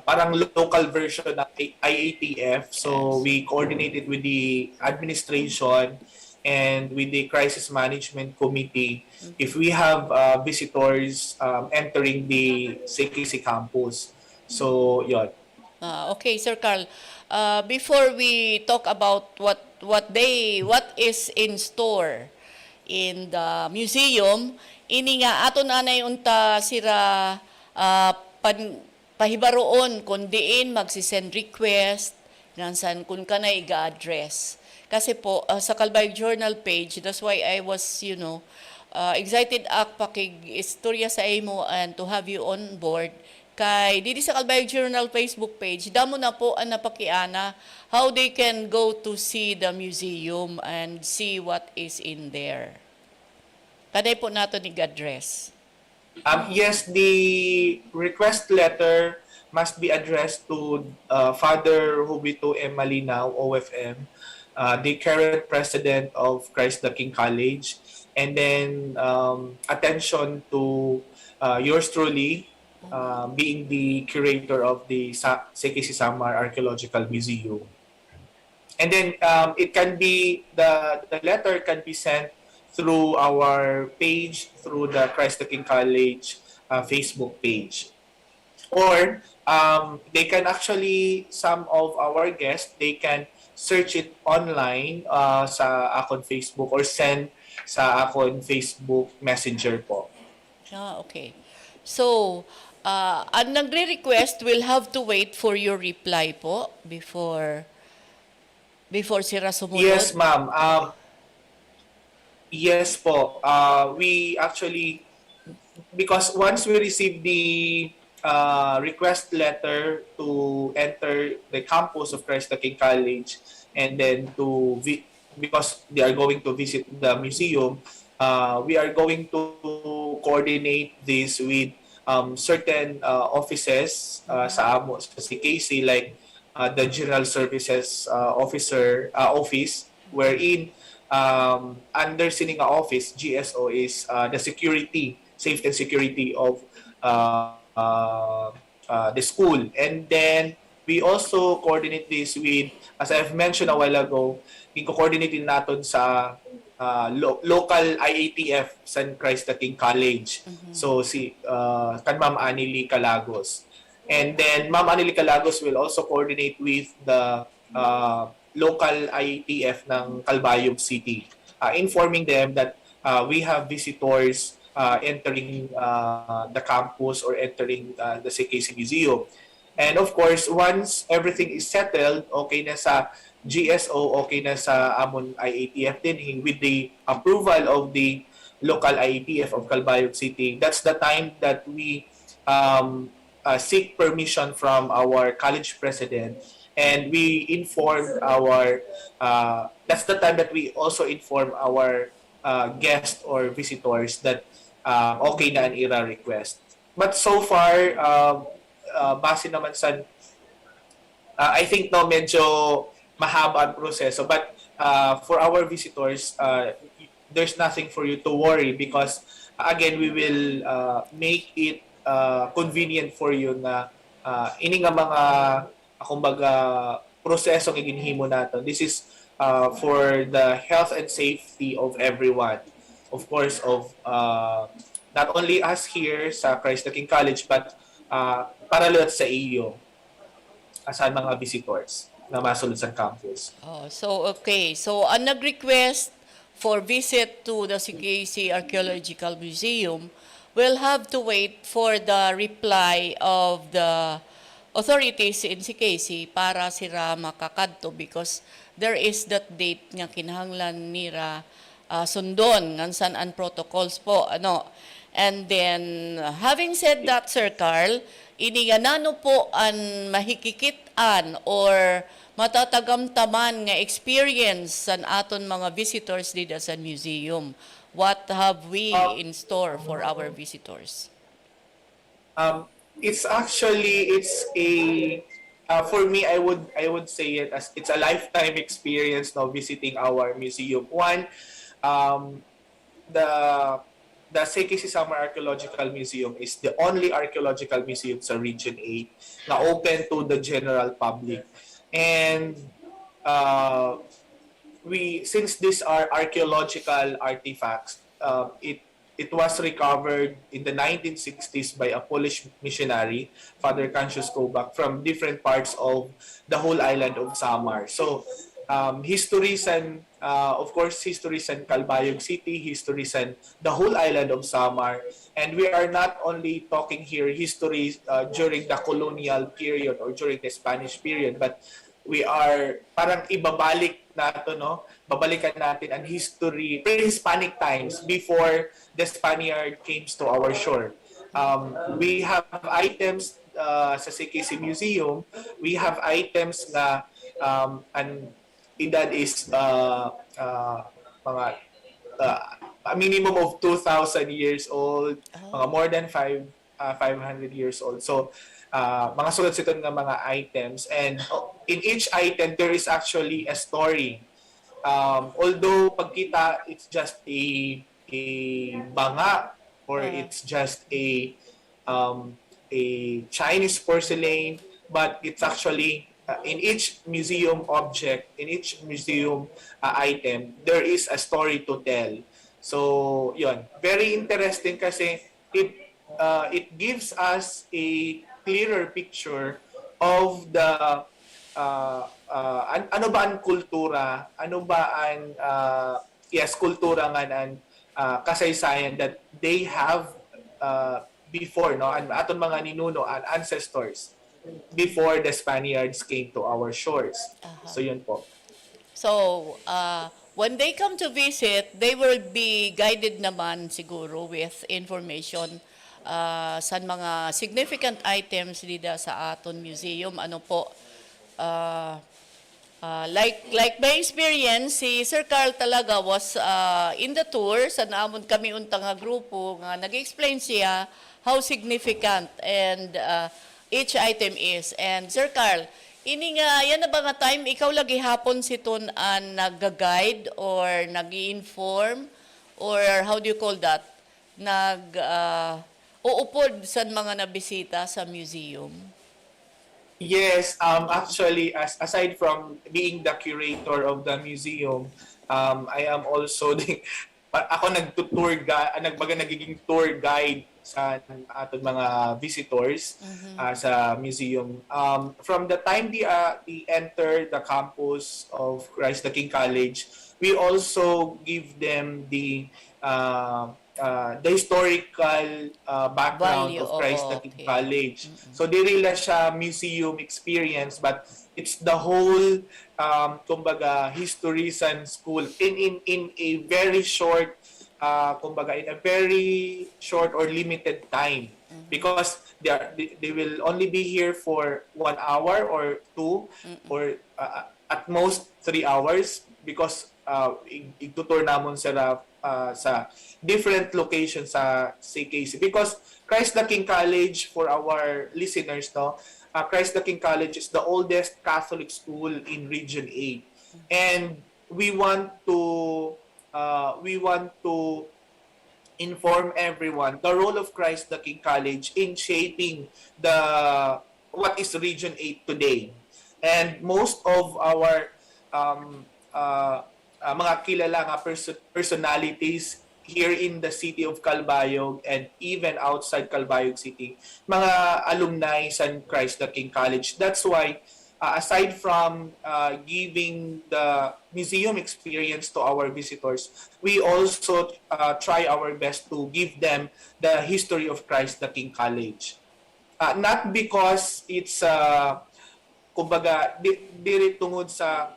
parang local version ng IATF. So we coordinated with the administration and with the Crisis Management Committee if we have visitors entering the CKC campus. So, yun. Okay, Sir Carl. Before we talk about what is in store in the museum, ini nga aton anay unta sira pahibaroon kung diin magsisend request nansan kung kanay ga-address. Kasi po sa Calbayog Journal page, that's why I was excited pakig istorya sa imo and to have you on board. Kay didi sa Calbayog Journal Facebook page, damo na po ang napakiana how they can go to see the museum and see what is in there. Kanay po nato nig-address. Yes, the request letter must be addressed to Father Hubito M. Malinaw, OFM, the current president of Christ the King College, and then attention to yours truly, being the curator of the CKC Samar Archaeological Museum. And then it can be, the letter can be sent through our page, through the Christ the King College Facebook page. Or they can actually, some of our guests, they can search it online sa akon Facebook or send sa akon Facebook Messenger po. Okay. So, ang nagre-request will have to wait for your reply po before sila sumunod? Yes, ma'am. Yes po. We actually, because once we receive the request letter to enter the campus of Christ the King College, and then because they are going to visit the museum, we are going to coordinate this with certain offices sa CKC, like the General Services office, wherein under sininga office, GSO is the safety and security of the school. And then we also coordinate this with, as I've mentioned a while ago, i-coordinate din natin sa local IATF San Christ the King College. So kan Ma'am Anily Calagos. And then Ma'am Anily Calagos will also coordinate with the local IATF ng Calbayog City, informing them that we have visitors entering the campus or entering the CKC Museum. And of course, once everything is settled, okay na sa GSO, okay na sa amon IATF din, with the approval of the local IATF of Calbayog City, that's the time that we seek permission from our college president, and we inform that's the time that we also inform our guests or visitors that okay na ang IRA request. But so far, base naman sa, I think medyo mahaba ang proseso. But for our visitors, there's nothing for you to worry, because again, we will make it convenient for you na ini nga mga kumbaga proseso nga ginhimo nato. This is for the health and safety of everyone. Of course, of not only us here sa Christ the King College, but para lahat sa iyo, sa mga visitors na masulod sa campus. Oh, so okay. So ang nag-request for visit to the CKC Archaeological Museum will have to wait for the reply of the authorities in CKC para sira makakadto, because there is that date nga kinahanglan nira sundon ngansan ang protocols po ano. And then having said that, Sir Carl, ini nga nano po ang mahikikitan or matatagamtaman nga experience sa aton mga visitors dito sa museum? What have we in store for our visitors? It's a for me, I would say it as it's a lifetime experience now visiting our museum. One, the CKC Summer Archaeological Museum is the only archaeological museum sa Region 8 na open to the general public. And since these are archaeological artifacts, it was recovered in the 1960s by a Polish missionary, Father Cancius Kobak, from different parts of the whole island of Samar. So histories and of course histories in Calbayog City, histories in the whole island of Samar, and we are not only talking here histories during the colonial period or during the Spanish period, but we are parang ibabalik nato, no, babalikan natin ang history pre-Hispanic times before the Spaniard came to our shore. We have items sa CKC Museum, we have items na ang edad is mga a minimum of 2,000 years old, mga more than 500 years old. So, mga sulat-siton nga mga items. And in each item, there is actually a story. Although, pagkita, it's just a banga or it's just a Chinese porcelain, but it's actually in each museum object, in each museum item, there is a story to tell. So, yun. Very interesting kasi it gives us a clearer picture of the ano ba ang kultura, ano ba ang kultura nga ang kasaysayan that they have before, no, and aton mga ninuno and ancestors before the Spaniards came to our shores. So yun po. So, when they come to visit, they will be guided naman siguro with information sa mga significant items dito sa aton museum. Ano po, like my experience, si Sir Carl talaga was in the tour, sa naamon kami untang nga grupo, nga nag-explain siya how significant and each item is. And Sir Carl, ini nga, yan na ba nga time, ikaw lagi hapon siton ang nag-guide or nag-inform or how do you call that? Uupod sa mga nabisita sa museum? Yes, actually, aside from being the curator of the museum, I am also ako nagiging tour guide sa ating mga visitors sa museum. From the time they enter the campus of Christ the King College, we also give them the historical background of Christ the King College. So dili lang siya museum experience, but it's the whole kumbaga histories and school in a very short kumbaga in a very short or limited time, because they will only be here for 1 hour or 2 or at most 3 hours, because itutur namon sila sa different locations sa CKC, because Christ the King College, for our listeners, no, Christ the King College is the oldest Catholic school in Region 8, and we want to inform everyone the role of Christ the King College in shaping what is Region 8 today. And most of our mga kilala nga personalities here in the city of Calbayog and even outside Calbayog City, mga alumni San Christ the King College. That's why aside from giving the museum experience to our visitors, we also try our best to give them the history of Christ the King College. Not because it's kumbaga diri tungod sa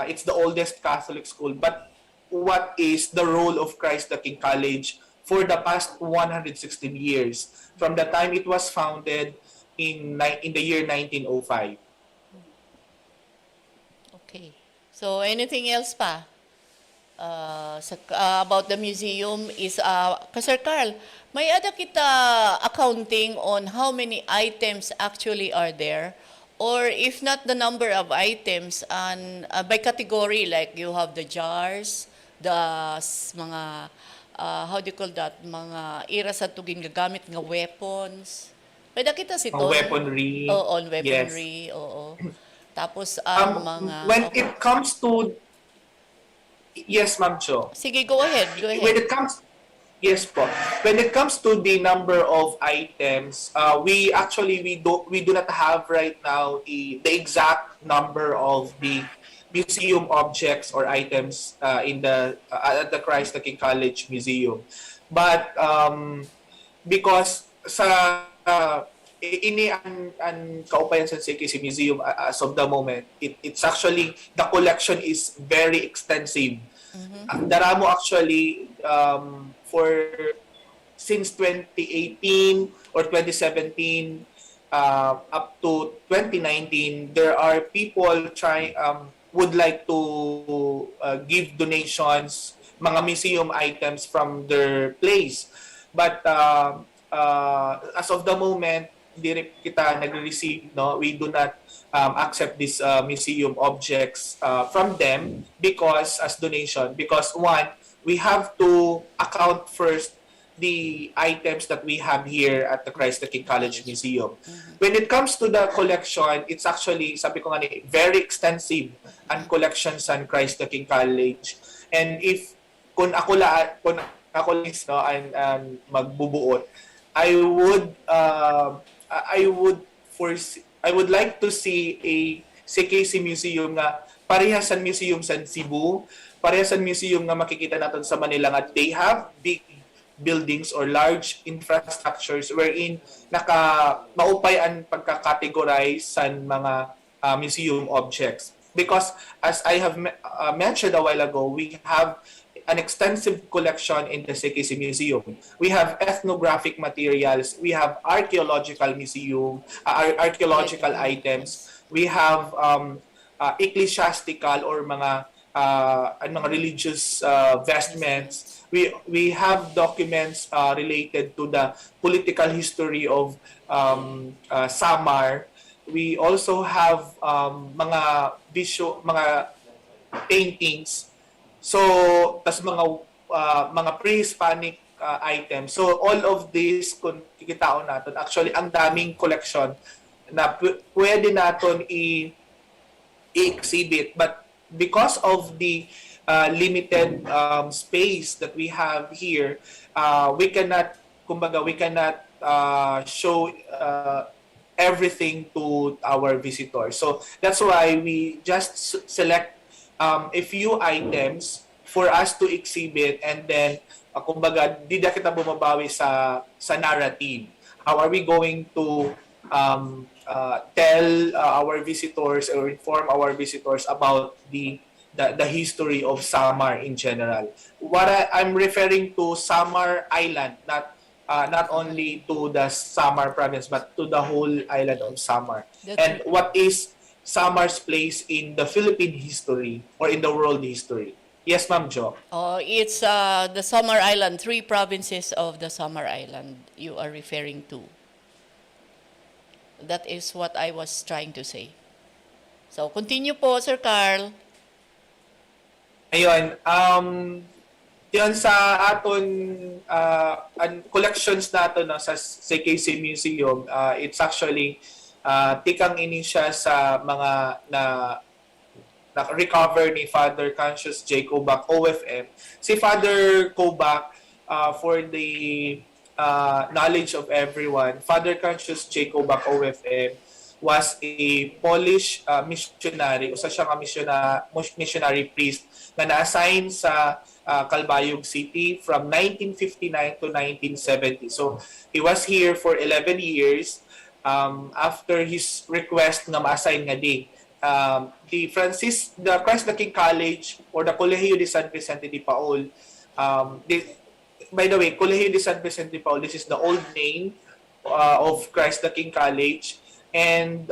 it's the oldest Catholic school, but what is the role of Christ the King College for the past 116 years from the time it was founded in the year 1905. Okay. So anything else pa? About the museum is Sir Carl, may ada kita accounting on how many items actually are there, or if not the number of items and by category, like you have the jars, the mga how do you call that, mga ira sa tugin gagamit nga weapons. Pwede kita si On weaponry. Oo, on weaponry, yes. oo. Tapos ang mga when it comes to yes, Ma'am Cho. Sige, go ahead. When it comes yes po. When it comes to the number of items, we do not have right now the exact number of the museum objects or items in the at the Christ the King College Museum. But because sa ini ang kaupayan sa CKC Museum as of the moment, it's actually the collection is very extensive. Ang daramo actually for since 2018 or 2017 up to 2019, there are people would like to give donations, mga museum items from their place. But as of the moment, hindi kita nag-receive, no? We do not accept these museum objects from them because as donation. Because one, we have to account first the items that we have here at the Christ the King College Museum. When it comes to the collection, it's actually, sabi ko nga ni, very extensive ang collection sa Christ the King College. And if kung ako is no and magbubuot, I would like to see a CKC Museum nga parehas sa museum sa Cebu, parehas sa museum nga makikita natin sa Manila nga they have big buildings or large infrastructures wherein maupay ang pagka-categorize sa mga museum objects. Because as I have mentioned a while ago, we have an extensive collection in the CKC Museum. We have ethnographic materials, we have archaeological items, we have ecclesiastical or mga religious vestments. We have documents related to the political history of Samar. We also have mga paintings. So, tas mga pre-Hispanic items. So, all of this kung kikitaon natin, actually ang daming collection na pwede natin i-exhibit, but because of the limited space that we have here, we cannot show everything to our visitors. So that's why we just select a few items for us to exhibit, and then kumbaga di na kita bumabawi sa narrative. How are we going to tell our visitors or inform our visitors about the history of Samar in general? What I'm referring to Samar Island, not only to the Samar province but to the whole island of Samar. And what is Samar's place in the Philippine history or in the world history? Yes, Ma'am Jo. Oh, it's the Samar Island, 3 provinces of the Samar Island you are referring to. That is what I was trying to say. So, continue po, Sir Carl. Ayun, yun sa aton collections nato no, sa CKC Museum, it's actually tikang ini siya sa mga na-recover ni Father Conscious J. Kobak, OFM. Si Father Kobak, for the knowledge of everyone, Father Conscious J. Kobak, OFM, was a Polish missionary, usa siya nga missionary priest na na-assign sa Calbayog City from 1959 to 1970. So, he was here for 11 years after his request nga ma-assign nga di. The Christ the King College or the Colegio de San Vicente de Paul, by the way, Colegio de San Vicente de Paul, this is the old name of Christ the King College. And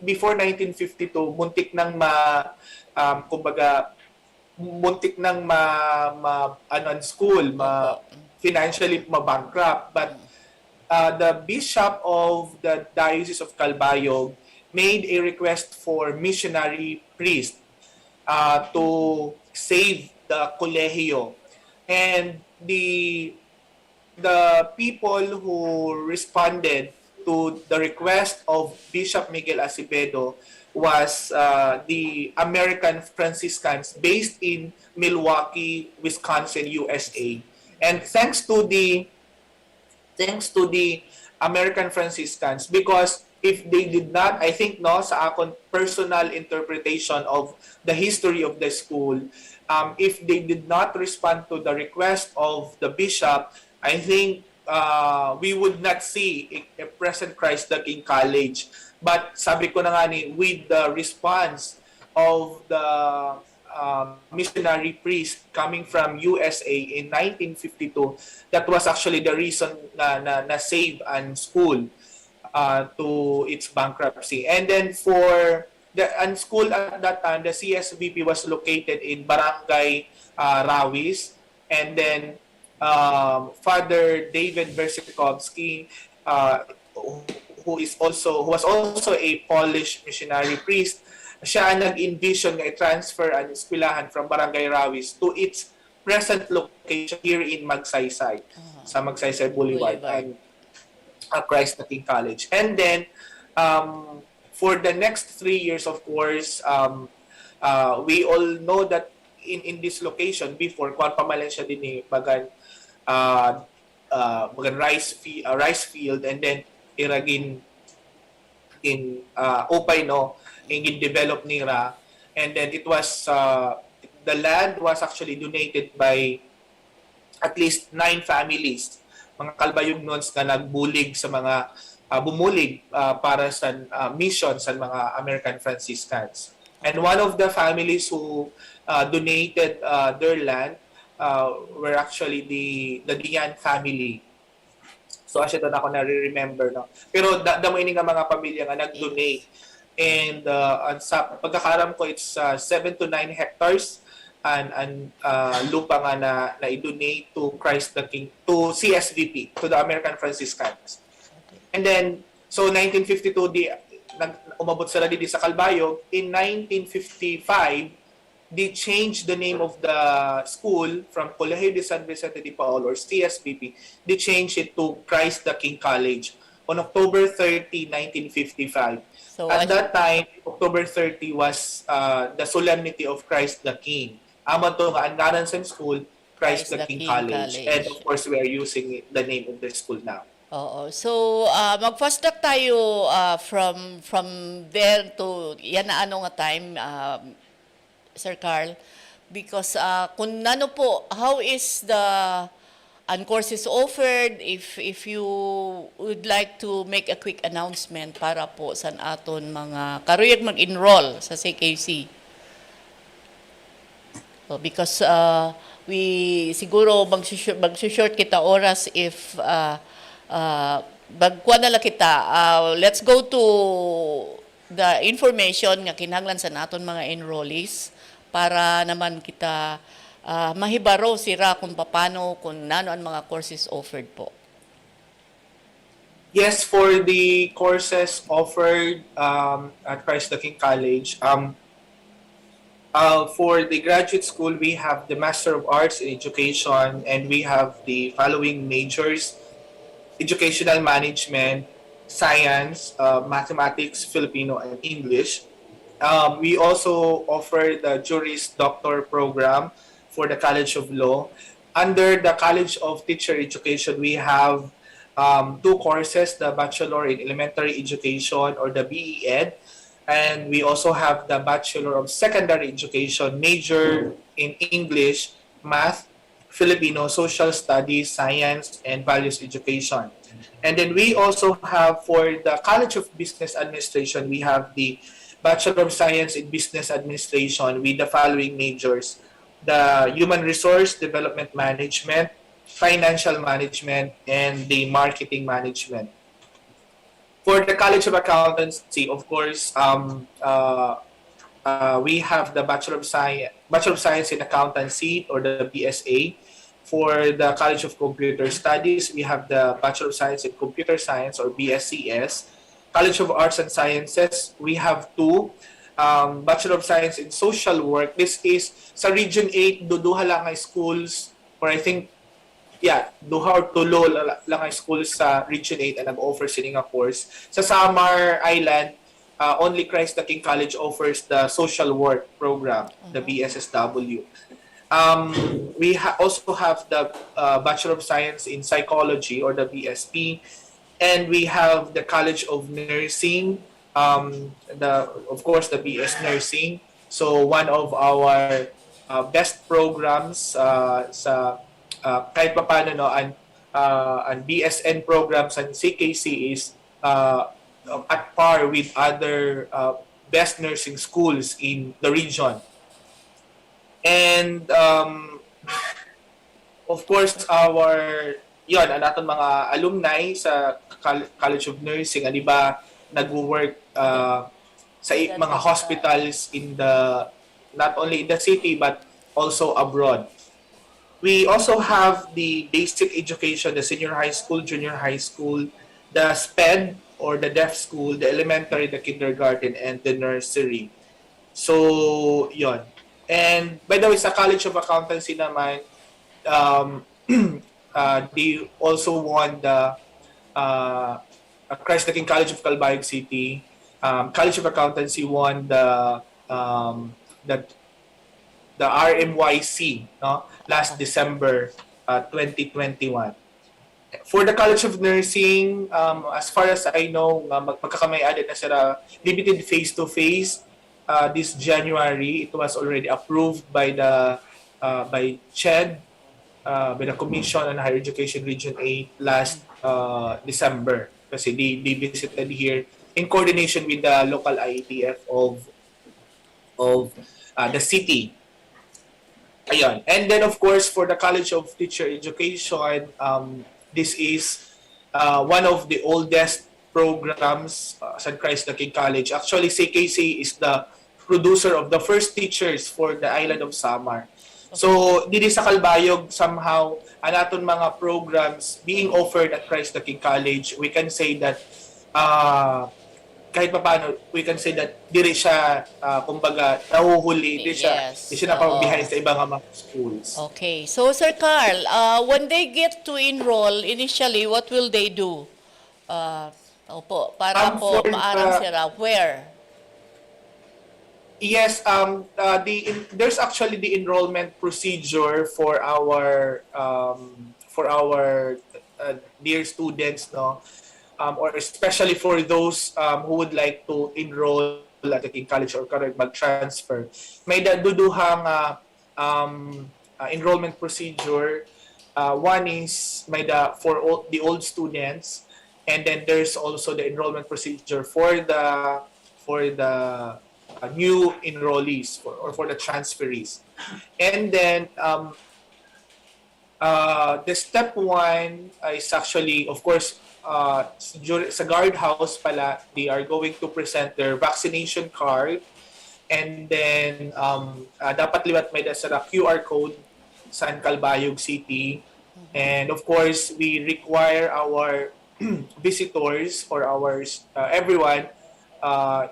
before 1952, muntik nang financially ma-bankrupt. But the bishop of the Diocese of Calbayog made a request for missionary priest to save the colegio. And the people who responded to the request of Bishop Miguel Acevedo was the American Franciscans based in Milwaukee, Wisconsin, USA. And thanks to the American Franciscans, because if they did not, I think sa akong personal interpretation of the history of the school, if they did not respond to the request of the bishop, I think we would not see a present Christ the King College. But sabi ko na nga with the response of the missionary priest coming from USA in 1952, that was actually the reason na save an school to its bankruptcy. And then for the school at that time, the CSVP was located in Barangay Rawis, and then Father David Bersikovsky, who was also a Polish missionary priest, siya nag-envision nga i-transfer ang eskwelahan from Barangay Rawis to its present location here in Magsaysay, sa Magsaysay Boulevard. And Christ the King College. And then, for the next 3 years, of course, we all know that in this location, before, kung pamalan siya din ni Bagan rice field, and then iragin in Opay, in develop nira, and then it was the land was actually donated by at least 9 families, mga Calbayog nuns na nagbulig sa mga bumulig para sa mission sa mga American Franciscans. And one of the families who donated their land were actually the Dian family. So asya doon ako na-remember, Pero damo ini nga mga pamilya nga nag-donate. And sa pagkakaram ko, it's 7 to 9 hectares and lupa nga na i-donate to Christ the King, to CSVP, to the American Franciscans. And then, so 1952, umabot sila dito sa Calbayog. In 1955, they changed the name of the school from Colegio de San Vicente de Paul, or CSVP. They changed it to Christ the King College on October 30, 1955. So at that time, October 30 was the solemnity of Christ the King. Amon to nga ang school, Christ the King College. And of course, we are using the name of the school now. Oo. So, mag-fast track tayo from there to yan na nga time, Sir Carl. Because kung po, how is the courses offered, if you would like to make a quick announcement para po sa aton mga karuyag mag-enroll sa CKC. So, because we siguro mag-short kita oras if bagkuan na lang kita. Let's go to the information nga kinahanglan sa naton mga enrollees para naman kita mahibaro sira kung paano, kung nano ang mga courses offered po. Yes, for the courses offered at Christ the King College, for the graduate school, we have the Master of Arts in Education, and we have the following majors: Educational Management, Science, Mathematics, Filipino, and English. We also offer the Juris Doctor program for the College of Law. Under the College of Teacher Education, we have two courses, the Bachelor in Elementary Education or the BEd, and we also have the Bachelor of Secondary Education, major in English, Math, Filipino, Social Studies, Science, and Values Education. And then we also have for the College of Business Administration, we have the Bachelor of Science in Business Administration with the following majors: the Human Resource Development Management, Financial Management, and the Marketing Management. For the College of Accountancy, of course, we have the Bachelor of Science in Accountancy or the BSA. For the College of Computer Studies, we have the Bachelor of Science in Computer Science or BSCS. College of Arts and Sciences, we have two. Bachelor of Science in Social Work. This is sa Region 8, duduha lang ang schools, or I think, duha or tulo lang ang schools sa Region 8 ang nag-offer sila nga course. Sa Samar Island, only Christ the King College offers the Social Work program, the BSSW. We also have the Bachelor of Science in Psychology or the BSP, and we have the College of Nursing, of course the BS Nursing. So one of our best programs sa kahit papaano ang BSN programs and CKC is at par with other best nursing schools in the region. And of course, ang aton mga alumni sa College of Nursing, di ba, nag-work sa mga hospitals not only in the city but also abroad. We also have the basic education, the senior high school, junior high school, the SPED or the deaf school, the elementary, the kindergarten, and the nursery. So, yon. And by the way, sa College of Accountancy naman, they also won the Christ the King College of Calbayog City. College of Accountancy won the RMYC last December 2021. For the College of Nursing, as far as I know, magkakamay-added na sila limited face-to-face. This January, it was already approved by the by CHED, by the Commission on Higher Education Region 8 last December. Kasi they visited here in coordination with the local IETF of the city. Ayun. And then of course for the College of Teacher Education, this is one of the oldest programs sa Christ the King College. Actually, CKC is the producer of the first teachers for the island of Samar. So, dito sa Calbayog, somehow, anaton mga programs being offered at Christ the King College, we can say that, kahit pa paano, we can say that diri siya, kumbaga, nahuhuli, di siya napabihay sa ibang mga schools. Okay. So, Sir Carl, when they get to enroll, initially, what will they do? Para po maaram sila, where? Yes, there's actually the enrollment procedure for our dear students, no, or especially for those who would like to enroll at the King College or mag-transfer. May duduhang enrollment procedure. One is for the old students, and then there's also the enrollment procedure for the new enrollees or for the transferees. And then the step one is actually, of course, sa guardhouse pala, they are going to present their vaccination card, and then dapat liwat may sa QR code sa Calbayog City. And of course, we require our visitors or everyone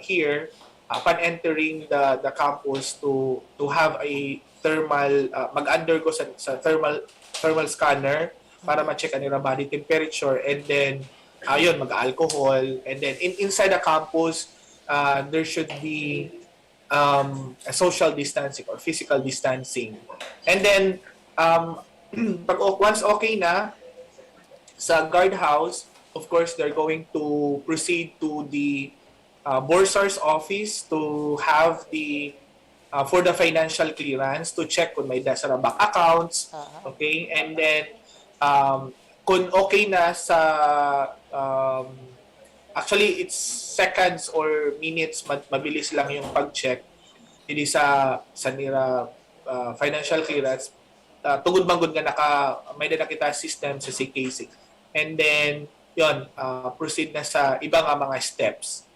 here upon entering the campus to have a thermal mag-undergo sa thermal scanner para ma-check ang body temperature, and then ayun, mag-alcohol. And then inside the campus, there should be a social distancing or physical distancing. And then, once okay na, sa guardhouse, of course, they're going to proceed to the bursar's office to have the for the financial clearance to check kung may sara bank accounts. Okay? And then, kung okay na sa actually it's seconds or minutes, mabilis lang yung pag-check. Hindi sa nila financial clearance, tugod banggod nga may na kita system sa CKC. And then yon proceed na sa ibang mga steps.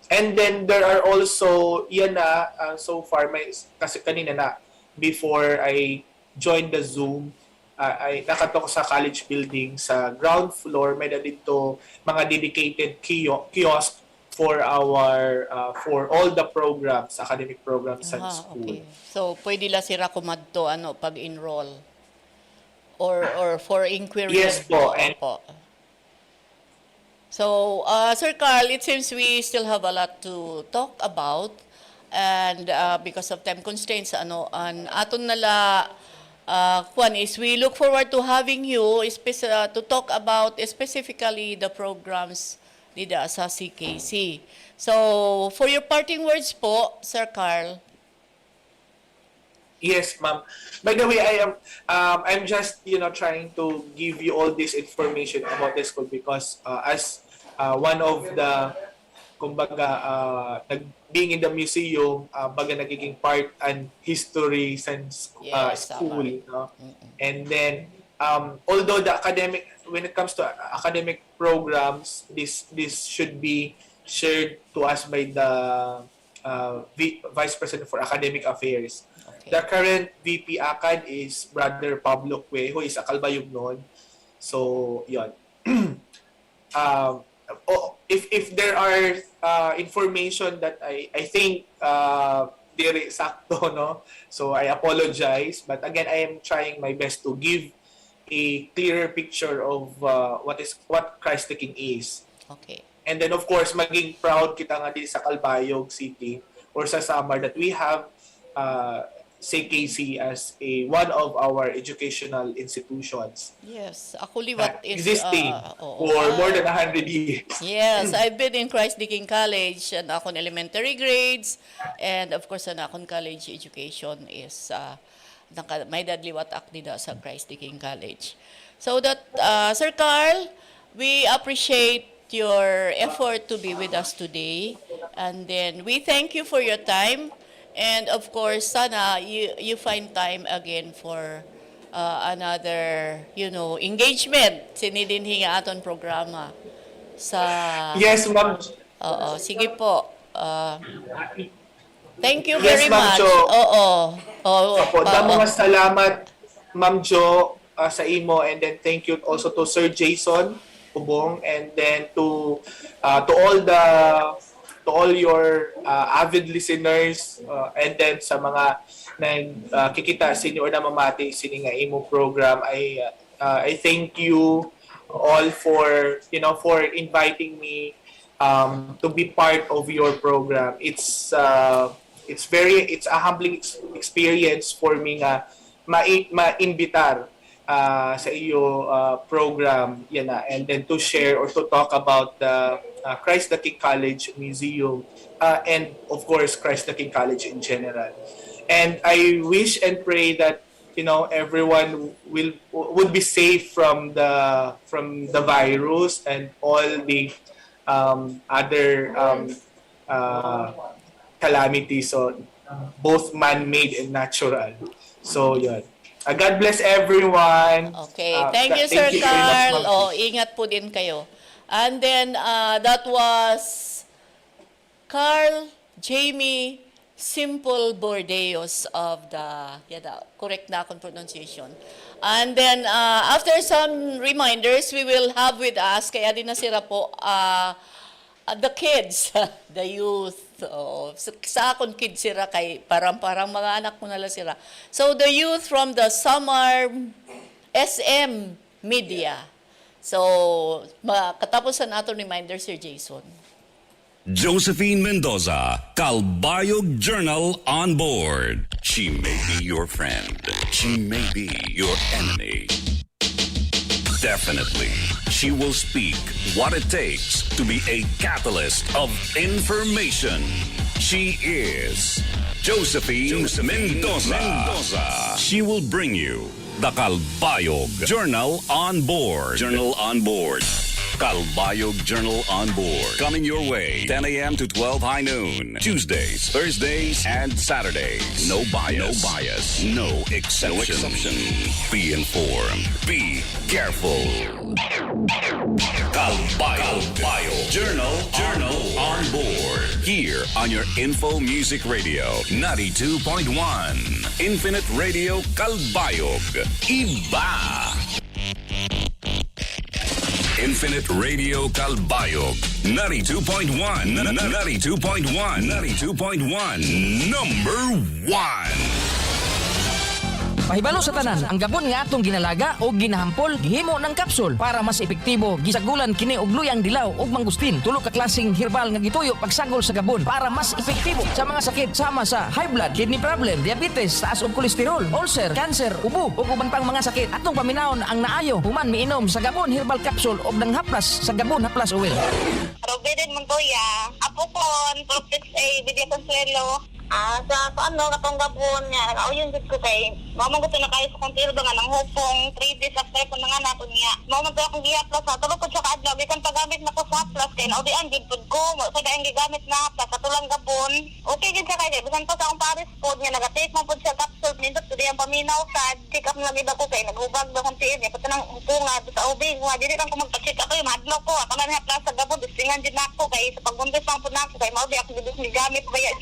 And then there are also yan na so far kasi kanina na before I joined the Zoom, ay nakatok sa college building sa ground floor. May na dito mga dedicated kiosk for our for all the programs, academic programs sa school. Okay. So pwede la sira kumadto pag-enroll or for inquiry. Yes po. So, Sir Carl, it seems we still have a lot to talk about, and because of time constraints, an aton nala Juan, is we look forward to having you to talk about specifically the programs nila sa CKC. So, for your parting words po, Sir Carl. Yes, ma'am. By the way, I'm just trying to give you all this information about the school because as one of the kumbaga being in the museum, baga nagiging part and history since school, no? And then although when it comes to academic programs, this should be shared to us by the Vice President for Academic Affairs. The current VP ACAD is Brother Pablo Cue, who is a Calbayog noon. So, yun. If there are information that I think dire sakto, no? So, I apologize. But again, I am trying my best to give a clearer picture of what Christ the King is. Okay. And then, of course, maging proud kita nga din sa Calbayog City or sa Samar that we have CKC as one of our educational institutions. Yes, actually what is existing for more than 100 years. Yes, I've been in Christ the King College and akong elementary grades, and of course ang akong college education is may dadliwat ak nila sa Christ the King College. So that Sir Carl, we appreciate your effort to be with us today, and then we thank you for your time. And of course, sana you find time again for another, engagement sinidinhi nga aton programa sa. Yes, ma'am. Oo, sige po. Thank you Yes, very Ma'am much. Jo. Oo. Damo nga salamat, Ma'am Jo, sa imo, and then thank you also to Sir Jason Ubong, and then to all your avid listeners, and then sa mga nagkikita sini or namamati sini nga imo program. I thank you all for inviting me to be part of your program. It's a humbling experience for me nga ma-invitar sa iyo program yan na, and then to share or to talk about the Christ the King College Museum, and of course Christ the King College in general. And I wish and pray that everyone would be safe from the virus and all the other calamities, so both man-made and natural. So yun. God bless everyone. Okay. Thank you, Sir very Carl. much, Ingat po din kayo. And then, that was Carl Jamie Simple Bordeos of the, correct na akong pronunciation. And then, after some reminders, we will have with us, kaya din nasira po, the kids, the youth. Sa akong kids sira kay parang mga anak mo nala sira. So the youth from the Samar SM Media. So, makatapusan nato reminder, Sir Jason. Josephine Mendoza, Calbayog Journal on board. She may be your friend. She may be your enemy. Definitely, she will speak what it takes to be a catalyst of information. She is Josephine Mendoza. She will bring you the Calbayog Journal on board. Journal on board. Calbayog Journal on board. Coming your way 10 a.m. to 12 high noon. Tuesdays, Thursdays, and Saturdays. No bias. No bias. No exception. No exception. Be informed. Be careful. Calbayog Journal on board. Here on your Info Music Radio 92.1. Infinite Radio Calbayog. Iba. Infinite Radio Calbayog 92.1 92.1 92.1 number 1. Mahibalo sa tanan, ang gabon nga atong ginalaga o ginahampol, gihimo ng kapsul para mas epektibo. Gisagulan kini og luyang dilaw ug mangustin. Tulo ka klaseng herbal nga gituyo pagsagol sa gabon para mas epektibo sa mga sakit sama sa high blood, kidney problem, diabetes, taas og kolesterol, ulcer, cancer, ubo ug ubang pang mga sakit. Atong paminawon ang naayo human miinom sa gabon herbal capsule og nang haplas sa gabon haplas oil. Robeden Montoya, Apokon, Propix A, Vidia Consuelo. Sa ano, katong gabon niya, nag-auyon dito ko kay, mamagot na kayo sa kontil ba nga ng hupong, 3 days after ko nga na ko niya. Mamagot akong gihaplas na, tulog ko siya kaadlaw, bikan pagamit na ko sa haplas, kaya naudian, gidpod ko, sa dahil gigamit na haplas, sa tulang gabon. Okay din siya kaya, bisan pa sa akong Paris food niya, nag-take mo po siya capsule, nindot ko diyan paminaw sa, check up na gida ko kay, naghubag ba kong tiyan niya, pati nang hupunga, sa ubing, dili lang ko magpa-check up, madlo ko, kaman haplas sa gabon, distingan din na ako, kay sa pagbuntis lang po na ako, kay maudi ako gigamit ba ya,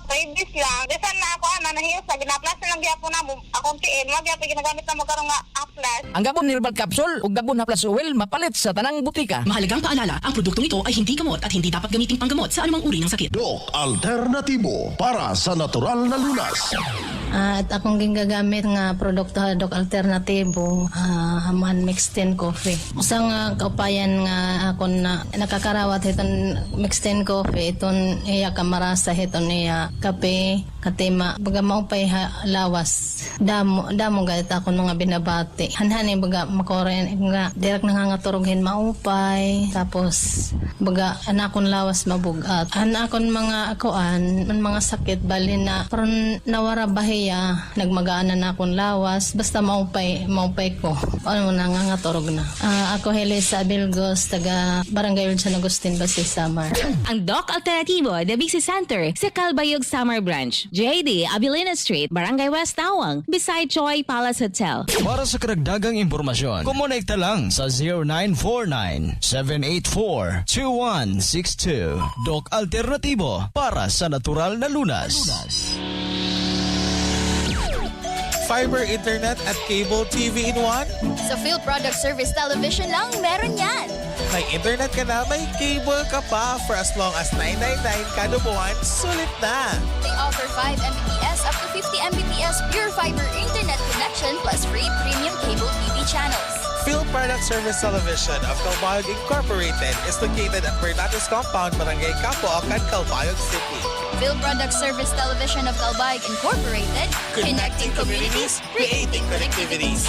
babies lang. Desan na ako nahiyos na ginaplas lang gyapon na mo akong tiin, magyapon ginagamit na mo karong nga aplas. Ang gabon herbal capsule ug gabon haplas oil mapalit sa tanang butika. Mahalagang paalala, ang produktong ito ay hindi gamot at hindi dapat gamiting panggamot sa anumang uri ng sakit. Dok Alternatibo para sa natural na lunas. At akong ginagamit nga produkto Dok Alternatibo, haman mixed in coffee. Usa nga kaupayan nga akon na nakakarawat iton mixed in coffee, iton iya kamarasa iton iya kape, katima, baga maupay lawas. Damo gayat ako nga binabati. Hanhani baga makoren nga direk nangangaturughin maupay, tapos baga anakon lawas mabugat. Anakon mga akoan, mga sakit bali na paron nawara bahiya, nagmagaan na akon lawas, basta maupay ko. Ano nangangaturog na. Ako Helisa Bilgos, taga Barangay San Agustin, Basi, Samar. Ang Doc Alternatibo, The Bixi Center, sa Calbayog Samar Branch, JD Abilina Street, Barangay West Tawang, beside Choi Palace Hotel. Para sa karagdagang impormasyon, kumonekta lang sa 0949-784-2162. Doc Alternatibo para sa natural na lunas. Fiber internet at cable TV in one? Sa Field Product Service Television lang, meron yan. May internet ka na, may cable ka pa for as long as $9.99 kada buwan, sulit na. They offer 5 Mbps up to 50 Mbps pure fiber internet connection plus free premium cable TV channels. Field Product Service Television of Calbayog Incorporated is located at Bernates Compound, Barangay Calbayog, Calbayog City. Field Product Service Television of Calbayog Incorporated, connecting communities, creating connectivities.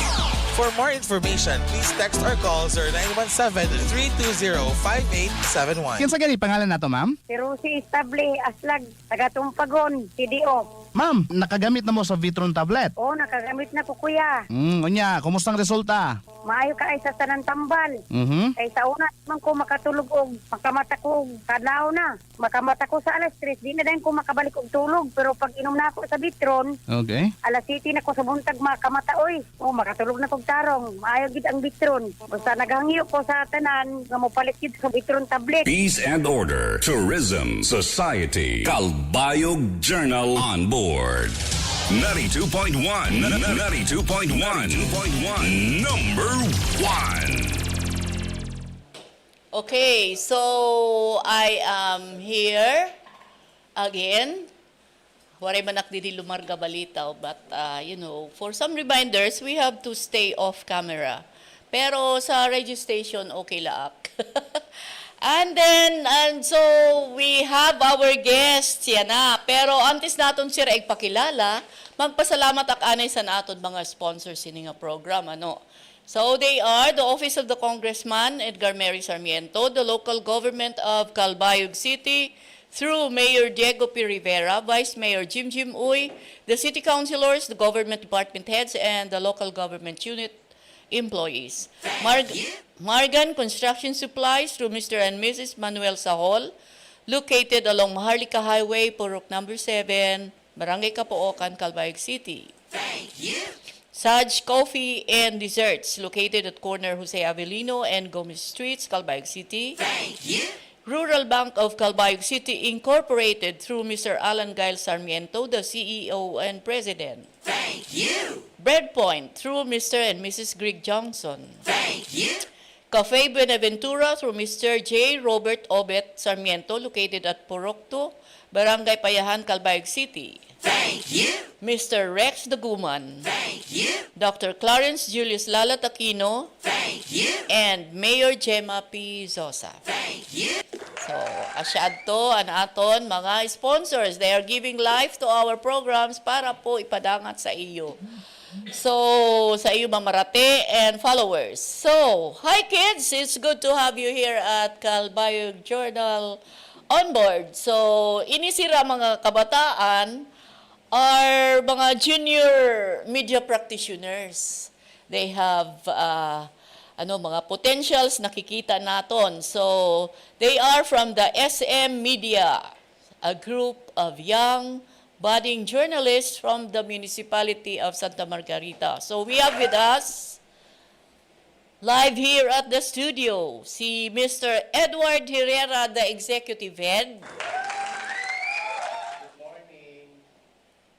For more information, please text or call 0917-320-5871. Kinsa gani pangalan nato, ma'am? Pero si Estable Aslag, taga-Tumpagon, CDO. Ma'am, nakagamit na mo sa Vitron tablet? Oo, nakagamit na ko kuya. Unya, kumusta ang resulta? Maayo ka ay sa tanan tambal. Kay sa una man ko makatulog og makamata ko kadlaw na. Makamata ko sa alas 3, di na din ko makabalik og tulog, pero pag inom na ako sa Vitron, okay, alas 7 na ko sa buntag makamata oy. Oh, makatulog na kog tarong. Maayo gid ang Vitron. Basta naghangyo ko sa tanan nga mopalit gid sa Vitron tablet. Peace and Order, Tourism, Society, Calbayog Journal on board. 92.1, 92.1, number 1. Okay, so I am here again. Waray manak didi lumarga balita, but for some reminders, we have to stay off camera. Pero sa registration, okay laak. And so we have our guests, yan na. Pero antes naton sila ipakilala, magpasalamat ak anay sa naton mga sponsors ini nga program, ano. So they are the Office of the Congressman Edgar Mary Sarmiento, the local government of Calbayog City, through Mayor Diego P. Rivera, Vice Mayor Jim Uy, the city councilors, the government department heads, and the local government unit employees. Margan Construction Supplies through Mr. and Mrs. Manuel Sahol, located along Maharlika Highway, Purok number 7, Barangay Capoocan, Calbayog City. Thank you. Saj Coffee and Desserts, located at corner Jose Avelino and Gomez Streets, Calbayog City. Thank you. Rural Bank of Calbayog City Incorporated through Mr. Alan Gail Sarmiento, the CEO and President. Thank you. Breadpoint through Mr. and Mrs. Greg Johnson. Thank you. Cafe Buenaventura through Mr. J. Robert Obet Sarmiento, located at Purok 2, Barangay Payahan, Calbayog City. Thank you. Mr. Rex Daguman. Thank you. Dr. Clarence Julius Lala Taquino. Thank you. And Mayor Gemma P. Zosa. Thank you. So, asyad to, aton, mga sponsors. They are giving life to our programs para po ipadangat sa iyo. So, sa iyo mamarate and followers. So, hi kids! It's good to have you here at Calbayog Journal on board. So, inisira mga kabataan are mga junior media practitioners. They have mga potentials nakikita naton. So, they are from the SM Media, a group of young budding journalists from the municipality of Santa Margarita. So, we have with us live here at the studio si Mr. Edward Herrera, the executive head.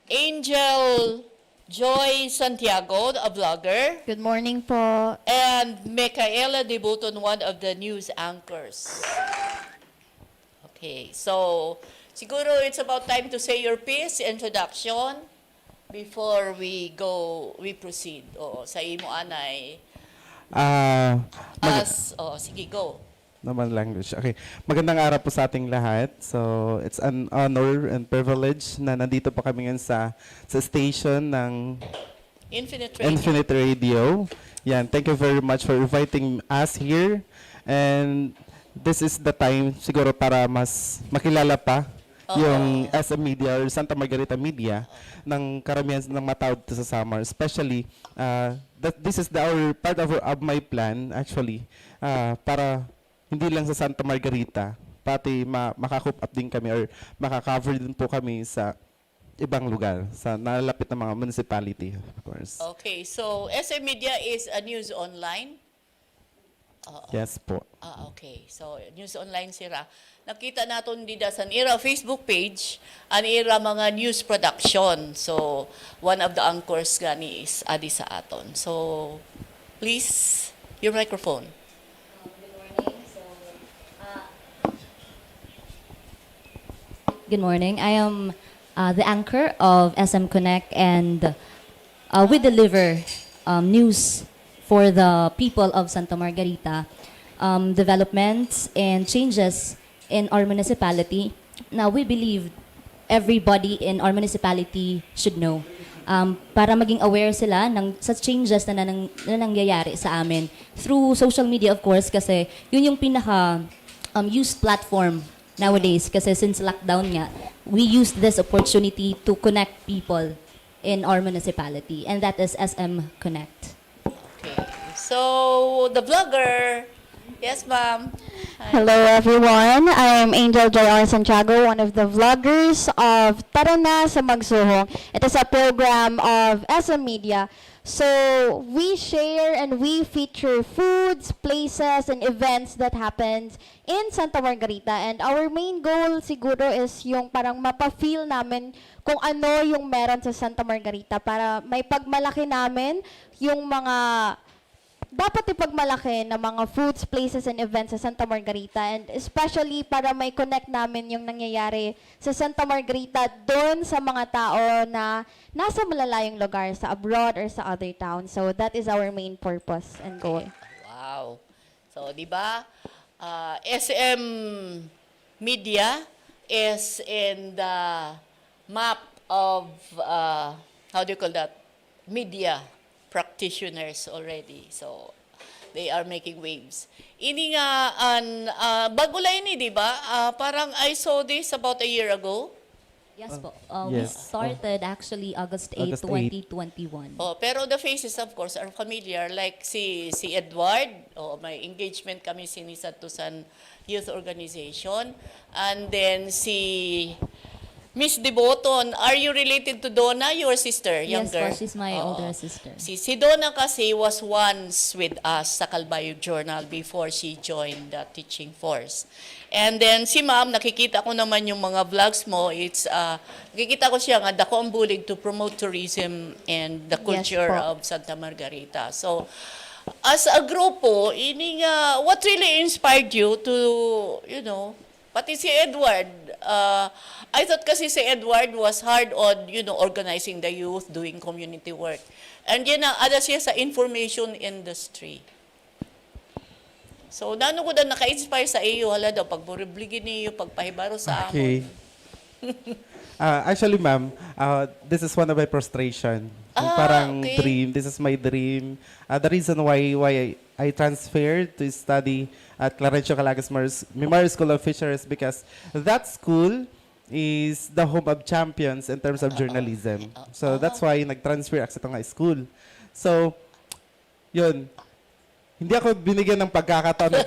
Angel Joy Santiago, a vlogger. Good morning po. And MECHAELA DEBOTON, one of the news anchors. Okay, so siguro it's about time to say your piece, introduction, before we proceed. Sa imo anay. Sige, go. Naman language. Okay. Magandang araw po sa ating lahat. So, it's an honor and privilege na nandito po kami ngayon sa station ng Infinite Radio. Yan. Thank you very much for inviting us here. And this is the time siguro para mas makilala pa yung SM Media or Santa Margarita Media ng karamihan ng matawag sa summer. Especially, this is our part of my plan actually para hindi lang sa Santa Margarita, pati makakup up din kami or makakover din po kami sa ibang lugar, sa nalalapit na mga municipality, of course. Okay, so SM Media is a news online? Yes po. Okay, so news online sira. Nakita natin dida sa IRA Facebook page, ang IRA mga news production. So, one of the anchors gani is adi sa aton. So, please, your microphone. Good morning. I am the anchor of SM Connect, and we deliver news for the people of Santa Margarita, developments and changes in our municipality. Now, we believe everybody in our municipality should know para maging aware sila sa changes na nangyayari sa amin through social media, of course, kasi yun yung pinaka used platform nowadays, kasi since lockdown nga, we used this opportunity to connect people in our municipality, and that is SM Connect. Okay. So, the vlogger, yes ma'am. Hello everyone, I'm Angel Joy Santiago, one of the vloggers of Tara Na sa Magsuhong. It is a program of SM Media. So we share and we feature foods, places, and events that happens in Santa Margarita. And our main goal siguro is yung parang mapa-feel namin kung ano yung meron sa Santa Margarita para may pagmalaki namin yung mga dapat ipagmalaki ng mga foods, places, and events sa Santa Margarita, and especially para may connect namin yung nangyayari sa Santa Margarita doon sa mga tao na nasa malalayong lugar, sa abroad or sa other towns. So that is our main purpose and goal. Wow. So, di ba, SM Media is in the map of, how do you call that, media practitioners already. So, they are making waves. Ini nga, bago lang ini, di ba? Parang I saw this about a year ago. Yes po. We started actually August 8, 2021. Oh, pero the faces, of course, are familiar. Like si Edward, may engagement kami sa Tusan Youth Organization. And then si Miss DEBOTON, are you related to Donna, your sister, younger? Yes po, she's my older sister. Si Donna kasi was once with us sa Calbayog Journal before she joined the teaching force. And then si Ma'am, nakikita ko naman yung mga vlogs mo. Nakikita ko siya nga, dako ang bulig to promote tourism and the culture of Santa Margarita. So, as a grupo, what really inspired you to, pati si Edward, I thought kasi si Edward was hard on, organizing the youth, doing community work. And yan ang ada siya sa information industry. So, nano ko na naka-inspire sa iyo, hala daw, pagburibligin niyo, pagpahibaro sa amon. Actually, ma'am, this is one of my frustration. Parang dream. This is my dream. The reason why I transferred to study at Clarencio Calagas Memorial School of Fisheries because that school is the home of champions in terms of journalism. So that's why nag-transfer ako sa itong school. So, yun. Hindi ako binigyan ng pagkakataon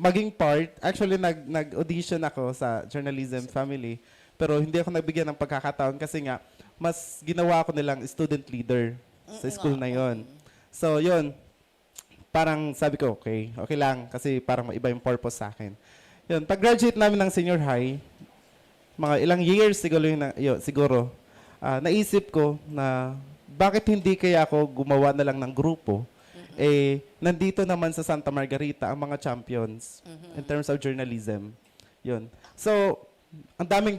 maging part. Actually, nag-audition ako sa journalism family. Pero hindi ako nabigyan ng pagkakataon kasi nga, mas ginawa ko nilang student leader sa school na yon. So, yun. Parang sabi ko, okay lang. Kasi parang iba yung purpose sa akin. Yun, pag-graduate namin ng senior high, mga ilang years siguro, naisip ko na bakit hindi kaya ako gumawa na lang ng grupo. Nandito naman sa Santa Margarita ang mga champions in terms of journalism. Yun. So, ang daming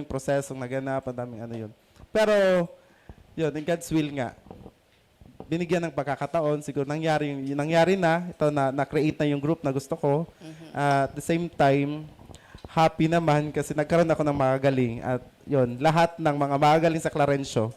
prosesong naganap, ang daming yun. Pero, yun, in God's will nga, binigyan ng pagkakataon, siguro nangyari na, ito na-create na yung group na gusto ko. At the same time, happy naman kasi nagkaroon ako ng magagaling. At yun, lahat ng mga magagaling sa Clarencio,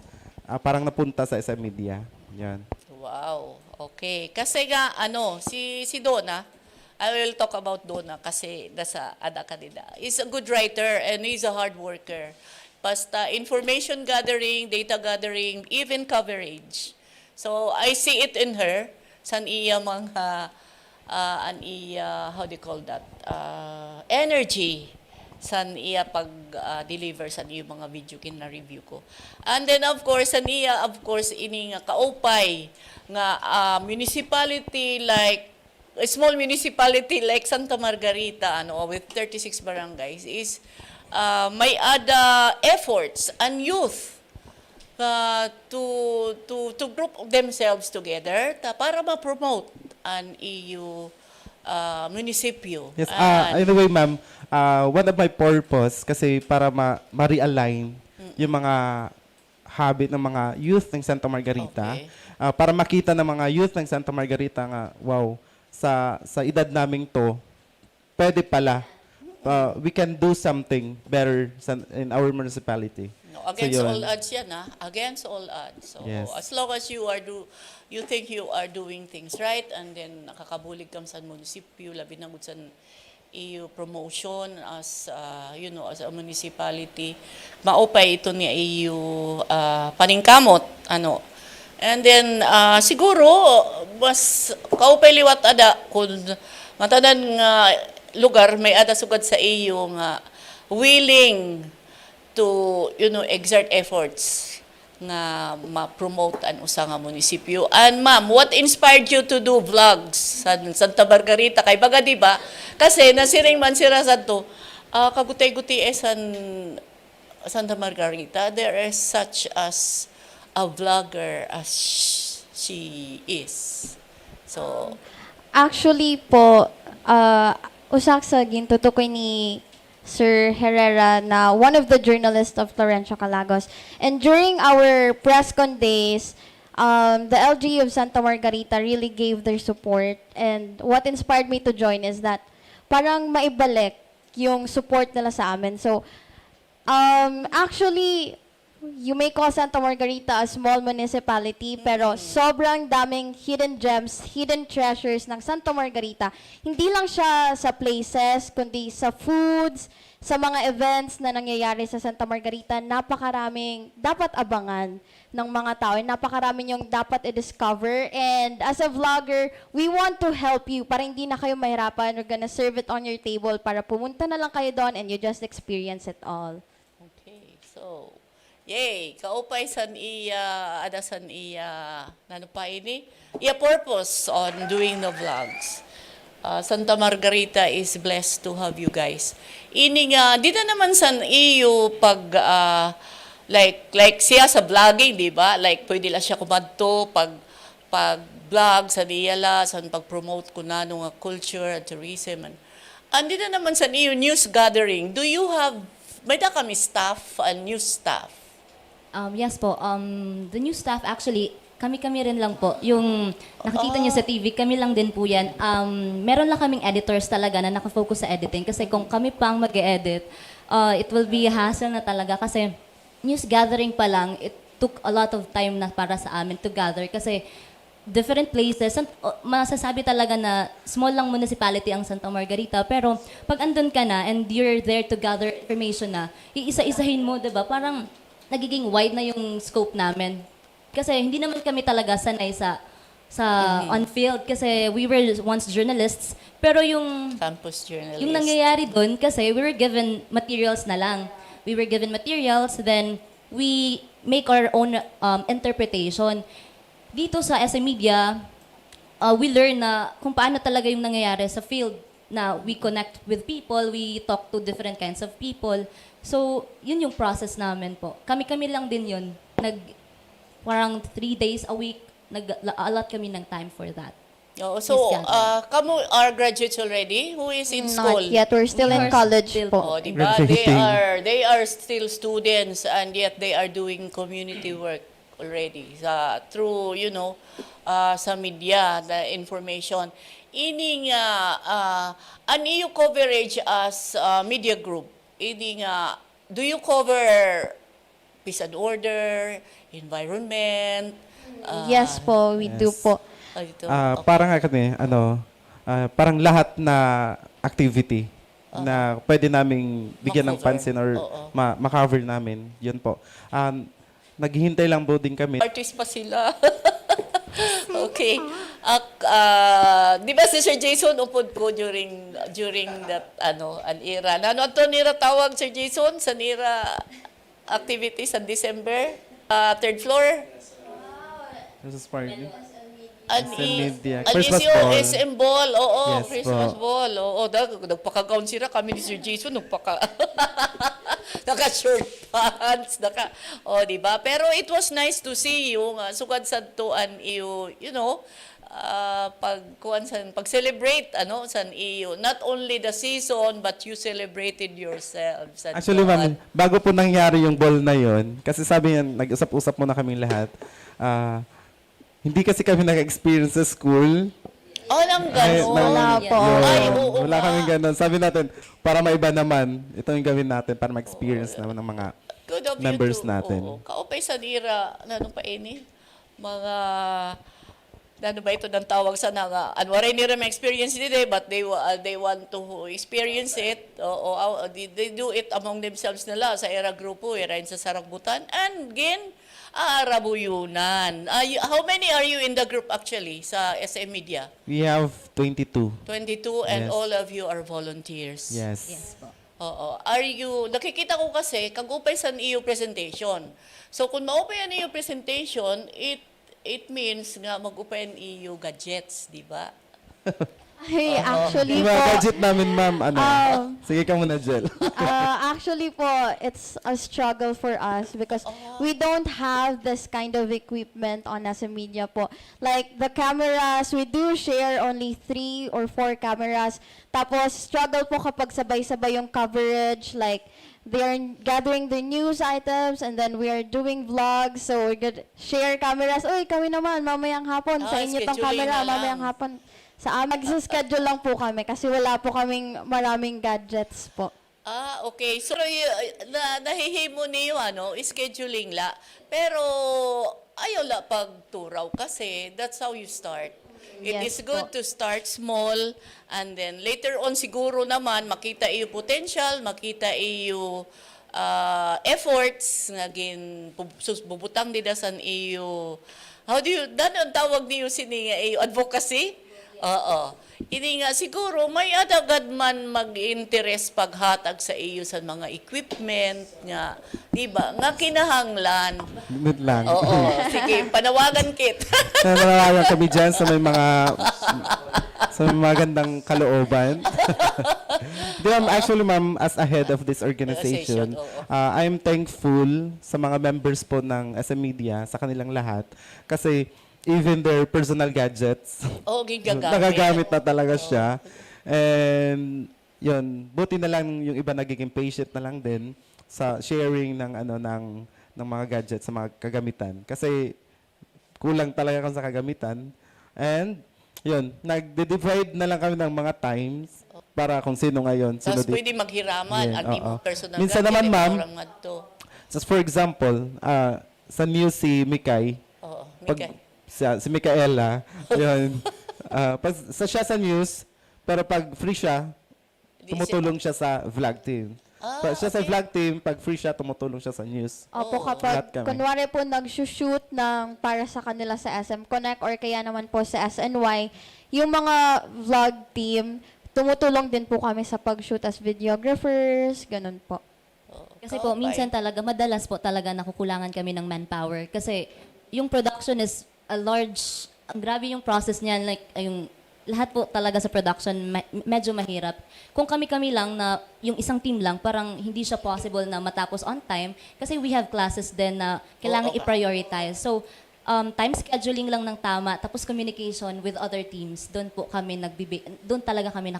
parang napunta sa SM Media. Yan. Wow. Okay. Kasi nga, si Donna, I will talk about Donna kasi nasa ada kanila. He's a good writer and he's a hard worker. Basta information gathering, data gathering, even coverage. So, I see it in her. San iya mga, how do you call that? Energy. San iya pag-deliver sa iyo mga video kin-review ko. And then, of course, ini nga kaupay nga municipality like a small municipality like Santa Margarita with 36 barangays is may ada efforts and youth to group themselves together para ma-promote an EU munisipyo. Yes, anyway ma'am, one of my purpose kasi para ma-realign yung mga habit ng mga youth ng Santa Margarita. Para makita ng mga youth ng Santa Margarita nga, wow, sa edad naming to, pwede pala. We can do something better in our municipality. Against all odds yan, against all odds. So, as long as you think you are doing things right, and then nakakabulig kam sa munisipyo, labi na sa EU promotion as a municipality, maupay ito ni EU paningkamot, And then, siguro, mas kaupay liwat ada kung matanan nga lugar, may ada sugad sa iyo nga willing to, exert efforts nga ma-promote ang usa nga munisipyo. And ma'am, what inspired you to do vlogs sa Santa Margarita? Kay baga, di ba? Kasi nasiring man sira sa to, kagutay-guti sa Santa Margarita, there is such as a vlogger as she is. So, Actually po, usak sa gintutukoy ni Sir Herrera na one of the journalists of Florencio Calagos. And during our press con days, the LGU of Santa Margarita really gave their support. And what inspired me to join is that parang maibalik yung support nila sa amin. So, actually, you may call Santa Margarita a small municipality, pero sobrang daming hidden gems, hidden treasures ng Santa Margarita. Hindi lang siya sa places, kundi sa foods, sa mga events na nangyayari sa Santa Margarita. Napakaraming dapat abangan ng mga tao. Napakaraming yung dapat i-discover. And as a vlogger, we want to help you para hindi na kayo mahirapan. We're gonna serve it on your table para pumunta na lang kayo doon and you just experience it all. okay. So, yay, kaupay san iya, ada san iya, ano pa ini? Iya purpose on doing the vlogs. Santa Margarita is blessed to have you guys. Ini nga, di na naman san iyo pag, like siya sa vlogging, di ba? Like, pwede lang siya kumadto pag vlog sa diyala, san pag-promote ko na nga culture and tourism. Andi na naman san iyo news gathering. Do you have, may da kami staff and news staff? Yes po. The new staff actually, kami-kami rin lang po. Yung nakikita niyo sa TV, kami lang din po yan. Meron lang kaming editors talaga na nakafocus sa editing. Kasi kung kami pang mag-edit, it will be a hassle na talaga. Kasi news gathering pa lang, it took a lot of time na para sa amin to gather. Kasi different places, masasabi talaga na small lang municipality ang Santa Margarita. Pero pag andun ka na and you're there to gather information na, iisa-isahin mo, diba? Parang nagiging wide na yung scope namin. Kasi hindi naman kami talaga sanay sa on-field kasi we were once journalists. Pero yung campus journalist. Yung nangyayari doon kasi we were given materials na lang. We were given materials, then we make our own interpretation. Dito sa SM Media, we learn na kung paano talaga yung nangyayari sa field na we connect with people, we talk to different kinds of people. So, yun yung process namin po. Kami-kami lang din yun. Parang 3 days a week, nag-allot kami ng time for that. Oh, so, kamu are graduates already? Who is in school? Not yet. We're still in college po. Oh, diba? They are still students and yet they are doing community work already through, sa media, the information. Ini nga, an iyo coverage as media group, ini nga, do you cover peace and order, environment? Yes po, we do po. Parang parang lahat na activity na pwede naming bigyan ng pansin or ma-cover namin, yun po. Naghihintay lang po din kami. Artist pa sila. Okay. Di ba si Sir Jason upod ko during that an era. Ano to nira tawag Sir Jason sa nira activities sa December? Third floor? Christmas party. Christmas ball. SM ball. Oo, yes, Christmas ball. Oo, nagpaka-gown sila kami ni Sir Jason, naka-short pants, di ba? Pero it was nice to see you, sukad sa tuan iyo, pag-celebrate, san iyo. Not only the season, but you celebrated yourselves. Actually, ma'am, bago po nangyari yung ball na yon, kasi sabi niya, nag-usap-usap muna kaming lahat, hindi kasi kami nag-experience sa school. Nang gano'n. Wala po. Wala kaming gano'n. Sabi natin, para maiba naman, ito yung gawin natin para ma-experience naman ng mga members natin. Kaupay sa nira, pa ini? Mga, ba ito ng tawag sa nga, anwaray nira may experience nila, but they want to experience it. They do it among themselves nila sa era grupo, erain sa Saragbutan. And again, Rabuyunan. How many are you in the group actually sa SM Media? We have 22. 22 and Yes. all of you are volunteers. Yes. Yes po. Oo. Nakikita ko kasi, kag-upay sa iyo presentation. So kung ma-upay ang iyo presentation, it means nga mag-upay ang iyo gadgets, di ba? Ay, actually Yung po, mga gadget namin, ma'am, ano? Sige ka muna, Jel. actually po, it's a struggle for us because we don't have this kind of equipment on as a media po. Like the cameras, we do share only 3 or 4 cameras. Tapos struggle po kapag sabay-sabay yung coverage, like they're gathering the news items and then we are doing vlogs, so we could share cameras. Uy, kami naman, mamayang hapon, sa inyo tong scheduling camera, na lang. mamayang hapon. Magsa-schedule lang po kami kasi wala po kaming maraming gadgets po. Okay. So, nahihimo niyo, scheduling la. Pero, ayaw la pagturaw kasi that's how you start. It Yes is good po. to start small and then later on siguro naman makita iyo potential, makita iyo efforts nga bubutang didasan iyo. How do you ang tawag niyo sini nga iyo advocacy? Oo. Ini nga siguro may adagad man mag-interest paghatag sa iyo sa mga equipment nga, di ba? Nga kinahanglan. Minute lang. Oo. Sige, panawagan kit. Nanawagan kami dyan sa may magandang kalooban. Di, ma'am, actually, ma'am, as a head of this organization, I'm thankful sa mga members po ng SM Media, sa kanilang lahat, kasi even their personal gadgets, nagagamit na talaga siya. And yun, buti na lang yung iba nagiging patient na lang din sa sharing ng mga gadgets sa mga kagamitan. Kasi kulang talaga kung sa kagamitan. And yun, nagde-divide na lang kami ng mga times para kung sino ngayon. Tapos pwede maghiraman at personal minsan naman, ma'am, for example, sa news si Mikay, si MECHEELA, yun. Siya sa news, pero pag free siya, tumutulong siya sa vlog team. Siya sa vlog team, pag free siya, tumutulong siya sa news. Opo, kapag kunwari po nag-shoot ng para sa kanila sa SM Connect or kaya naman po sa SNY, yung mga vlog team, tumutulong din po kami sa pag-shoot as videographers, ganun po. Kasi po, minsan talaga, madalas po talaga nakukulangan kami ng manpower. Kasi yung production is a large, ang grabe yung process niyan, like, yung lahat po talaga sa production, medyo mahirap. Kung kami-kami lang na, yung isang team lang, parang hindi siya possible na matapos on time, kasi we have classes din na kailangan i-prioritize. So, time scheduling lang ng tama, tapos communication with other teams, doon po kami doon talaga kami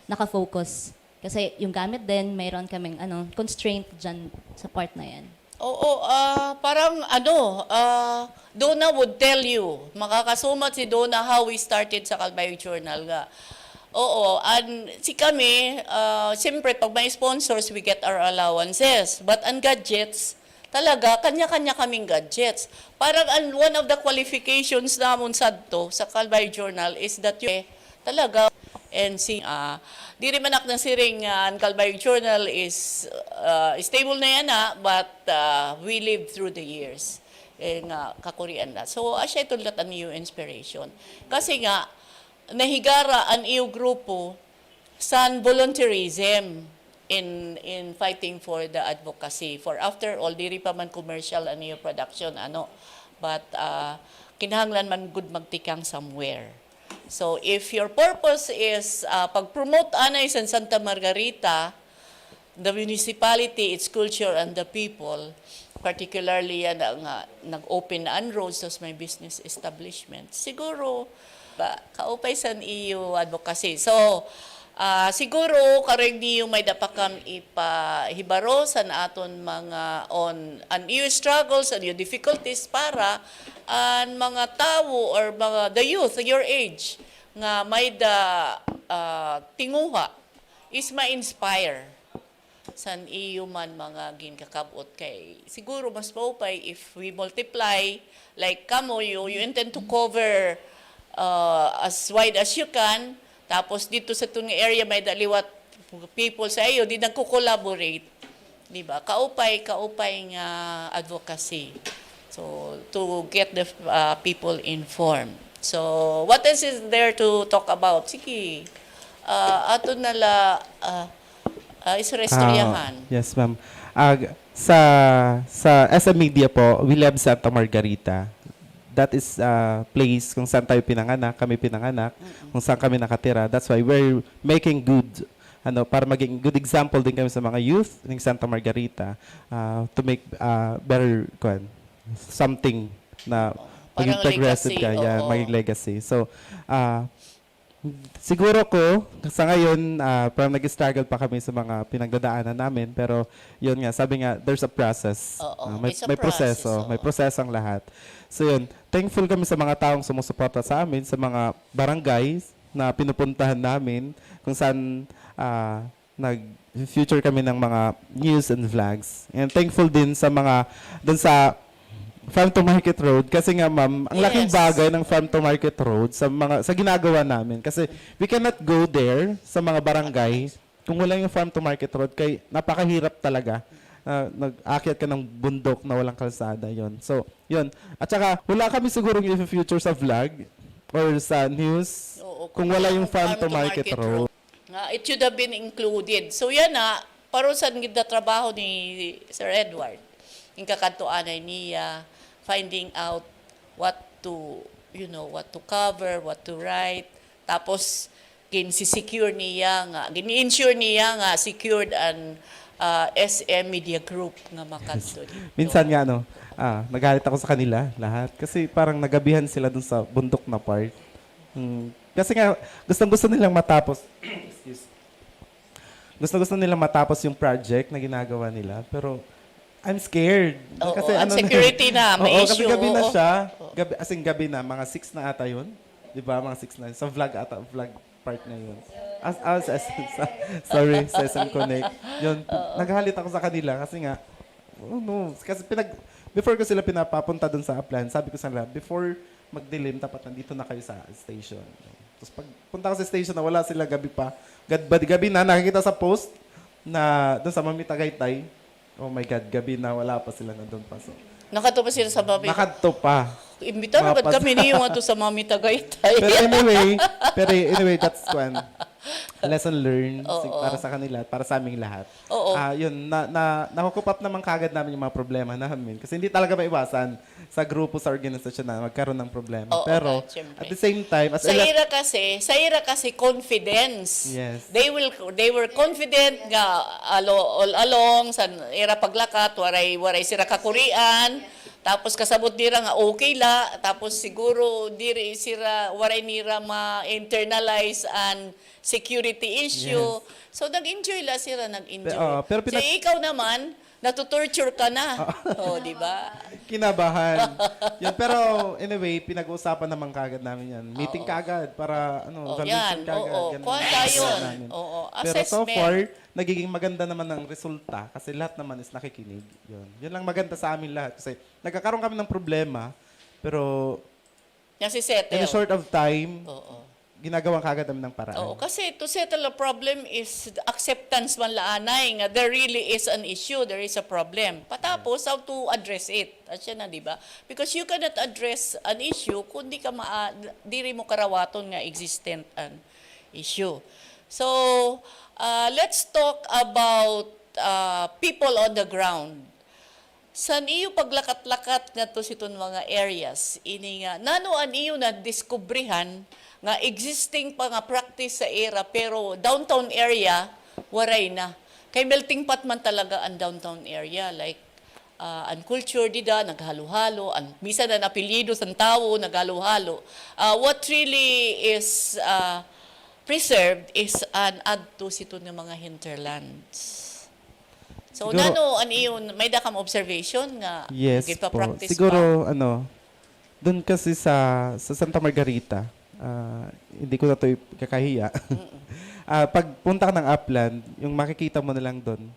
naka-focus. Kasi yung gamit din, mayroon kaming constraint dyan sa part na yan. Oo, parang Donna would tell you, makakasumat si Donna how we started sa Calbayog Journal nga. Oo, and kami, siyempre pag may sponsors, we get our allowances. But ang gadgets, talaga, kanya-kanya kaming gadgets. Parang one of the qualifications namon sadto sa Calbayog Journal is that talaga, and di rin manak ng siring ang Calbayog Journal is stable na yan but we live through the years. Nga kakurian na. So, asya itulat ang iyo inspiration. Kasi nga, nahigara ang iyo grupo sa volunteerism in fighting for the advocacy. For after all, diri pa man commercial ang iyo production, but kinahanglan man good magtikang somewhere. So, if your purpose is pag-promote anay sa Santa Margarita, the municipality, its culture, and the people, particularly yan nag-open na roads, tapos may business establishment, siguro, kaupay sa iyo advocacy. So, siguro, kareg niyo may dapakam ipahibaro sa aton mga on iyo struggles, and your difficulties para ang mga tao or the youth, your age, nga may tinguha, is ma-inspire san iyo man mga ginkakabot kay siguro mas maupay if we multiply like kamo you intend to cover as wide as you can, tapos dito sa tunga area may daliwat people sa iyo di nagko-collaborate, di ba? Kaupay nga advocacy, so to get the people informed. So what else is there to talk about? Sige, ato nala istoryahan. Yes, ma'am. Sa SM Media po, we love Santa Margarita. that is place kung saan tayo pinanganak, kami pinanganak, kung saan kami nakatira. That's why we're making good, para maging good example din kami sa mga youth ng Santa Margarita to make better something na maging progressive ka, maging legacy. So, siguro ko, sa ngayon, parang nag-struggle pa kami sa mga pinagdadaanan namin, pero yun nga, sabi nga, there's a process. May proseso, may proseso ang lahat. So yun, thankful kami sa mga taong sumusuporta sa amin, sa mga barangays na pinupuntahan namin, kung saan nag-future kami ng mga news and vlogs. And thankful din sa mga, dun sa Farm to Market Road kasi nga ma'am, ang laking bagay ng Farm to Market Road sa ginagawa namin kasi we cannot go there sa mga barangay kung wala yung Farm to Market Road kay napakahirap talaga. Nag-akyat ka ng bundok na walang kalsada yon. So, yun. At saka wala kami sigurong i-future sa vlog or sa news kung wala yung Farm to Market Road. It should have been included. So yan parusan gid na trabaho ni Sir Edward. Yung kakantuanay niya, finding out what to cover, what to write. Tapos, gin-secure niya nga, gin-insure niya nga, secured an SM Media Group nga makanto dito. Minsan nga, nagalit ako sa kanila, lahat. Kasi parang nagabihan sila dun sa bundok na part. Kasi nga, gustong-gusto nilang matapos, gusto nilang matapos yung project na ginagawa nila. Pero, I'm scared. Kasi security na, may issue. Kasi gabi na siya. Gabi na, mga 6 na ata yun. Di ba? Mga 6 na. Sa vlog part na yun. Sorry, sa SM Connect. Yun, naghalit ako sa kanila kasi nga, kasi before ko sila pinapapunta dun sa upland, sabi ko sa nila, before magdilim, dapat nandito na kayo sa station. Tapos pag punta ko sa station na wala sila gabi pa, gabi na, nakikita sa post na dun sa Mami Tagaytay, oh my God, gabi na, wala pa sila nandun pa. So, Nakato pa sila sa Mami? Nakato pa. Imbita na ba't kami niyo to sa Mami Tagaytay? Pero anyway, that's one lesson learned para sa kanila, para sa aming lahat. Yun, nakukup up naman kagad namin yung mga problema namin. Kasi hindi talaga maiwasan sa grupo, sa organisasyon na magkaroon ng problema. Pero at the same time, sa ira kasi confidence. Yes. They were confident nga all along sa ira paglakat, waray sira kakurian. Tapos kasabot nira nga okay la, tapos siguro diri sira waray nira ma-internalize an security issue. Yes. So nag-enjoy la sira, nag-enjoy. Pero so ikaw naman, natutorture ka na. Di ba? Kinabahan. Yan, pero anyway, pinag-uusapan naman kagad namin yan. Meeting kagad para yan. Kuha tayo. Pero so far, nagiging maganda naman ang resulta kasi lahat naman is nakikinig. Yun lang maganda sa amin lahat. Kasi nagkakaroon kami ng problema, pero in a short of time, ginagawang kagad namin ng paraan. Kasi to settle a problem is acceptance man laanay nga there really is an issue, there is a problem. Patapos, how to address it. At siya na, di ba? Because you cannot address an issue kung diri mo karawaton nga existent an issue. So, let's talk about people on the ground. San iyo paglakat-lakat nga to siton mga areas, ini nga, nano an iyo na diskubrihan nga existing pa nga practice sa era pero downtown area waray na. Kay melting pot man talaga ang downtown area like ang culture dida naghalo-halo, ang misa na apelyido sa tao naghalo-halo. What really is preserved is an add to sito ng mga hinterlands. So siguro, nano an iyon may dakam observation nga yes practice siguro pa? Doon kasi sa Santa Margarita, hindi ko na ito kakahiya. Pag punta ka ng upland, yung makikita mo na lang doon,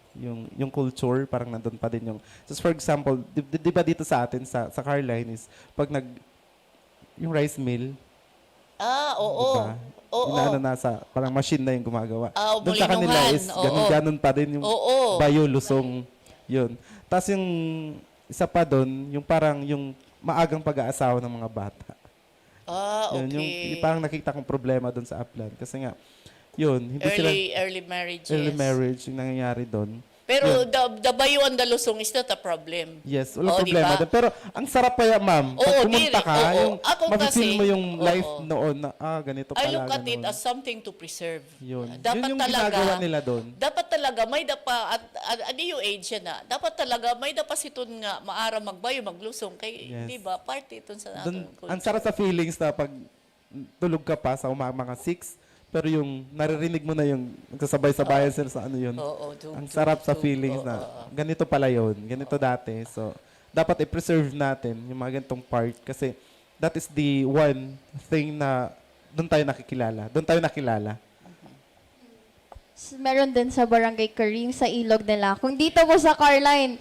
yung culture, parang nandun pa din yung... So for example, di ba dito sa atin, sa Carline is, pag yung rice mill, oo. Diba? Parang machine na yung gumagawa. Doon sa kanila is, ganun pa din yung bayo, lusong, yun. Tapos yung isa pa doon, yung parang yung maagang pag-aasawa ng mga bata. Okay. Yung parang nakita kong problema doon sa upland. Kasi nga, yun. Hindi early marriage. Early marriage yung nangyayari doon. Pero the Bayo and the Lusong is not a problem. Yes, walang Oo, problema diba? doon. Pero ang sarap kaya, ma'am, pag Oo, pumunta ka, oo. yung Ako mapipil kasi, mo yung life oo. noon na, ganito pala, I look at it ganun. as something to preserve. Yun. Dapat Yun yung talaga, ginagawa nila doon. dapat talaga may dapa at new age yan na. Dapat talaga may dapa siton nga maara magbayo maglusong kay Yes. di ba party iton sa Doon, naton ang sarap sa feelings na pag tulog ka pa sa mga 6, pero yung naririnig mo na yung nagsasabay-sabayan sila sa ano yun. Oo, Ang sarap sa feelings na ganito pala yun, ganito dati. So, dapat i-preserve natin yung mga ganitong part kasi that is the one thing na doon tayo nakikilala. Doon tayo nakilala. Meron din sa Barangay Karim sa ilog nila. Kung dito po sa Carline,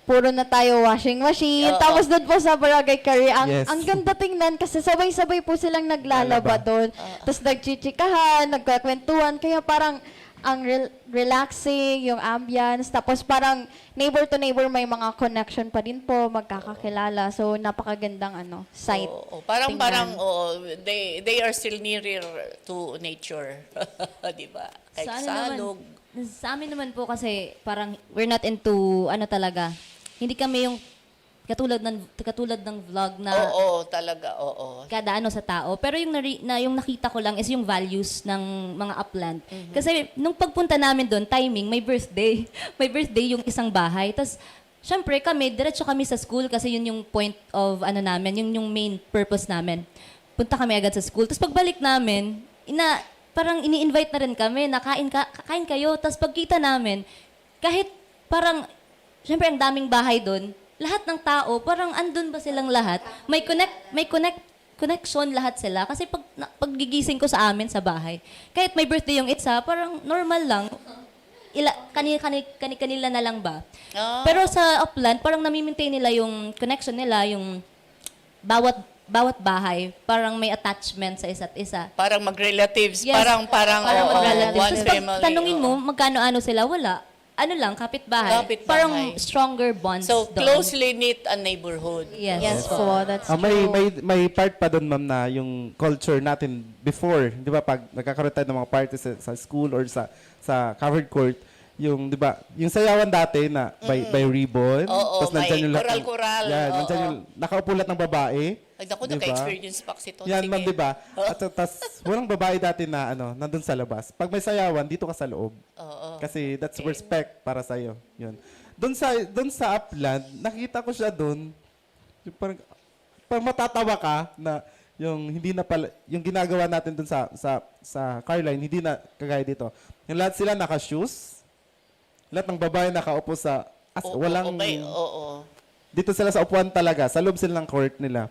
puro na tayo washing machine. Tapos doon po sa Barangay Karim, Yes. ang ganda tingnan kasi sabay-sabay po silang naglalaba doon. Tapos nagchichikahan, nagkakwentuhan. Kaya parang ang relaxing, yung ambience. Tapos parang neighbor to neighbor may mga connection pa din po, magkakakilala. So napakagandang site. Parang tingnan. they are still nearer to nature. Di ba? Kahit Sa ano salog. Sa amin naman po kasi parang we're not into talaga. Hindi kami yung katulad ng vlog na Oo, talaga. Oo. kada sa tao. Pero yung yung nakita ko lang is yung values ng mga upland. Kasi nung pagpunta namin doon, timing, may birthday. May birthday yung isang bahay. Tapos syempre kami, diretso kami sa school kasi yun yung point of namin, yung main purpose namin. Punta kami agad sa school. Tapos pagbalik namin, parang ini-invite na rin kami na kain kayo. Tapos pagkita namin, kahit parang, syempre ang daming bahay doon, lahat ng tao, parang andun ba silang lahat? May connection lahat sila. Kasi paggigising ko sa amin sa bahay, kahit may birthday yung isa, parang normal lang. Kanila na lang ba? Pero sa upland, parang nami-maintain nila yung connection nila, yung bawat bahay, parang may attachment sa isa't isa. Parang mag-relatives. Yes. Parang mag-relatives. one Tapos pag family. tanungin mo, magkano sila, wala. Kapitbahay. Kapitbahay. Parang stronger bonds So, doon. closely knit a neighborhood. Yes po, that's May part pa doon, ma'am, na yung culture natin before, di ba, pag nagkakaroon tayo ng mga parties sa school or sa covered court, yung, di ba, yung sayawan dati na by ribbon, Oo, tapos nandyan may yung koral-koral. Yan, Oo. nandyan yung nakaupo lahat ng babae. Ay, naku, Di ba? naka-experience pa kasi ito. Yan, ma'am, di ba? At tas walang babae dati na nandun sa labas. Pag may sayawan, dito ka sa loob. Kasi that's respect para sa iyo. Yun. Doon sa upland, nakita ko siya doon. Parang matatawa ka na yung hindi na pala yung ginagawa natin doon sa Carline, hindi na kagaya dito. Yung lahat sila naka-shoes. Lahat ng babae nakaupo sa walang dito sila sa upuan talaga, sa loob sila ng court nila.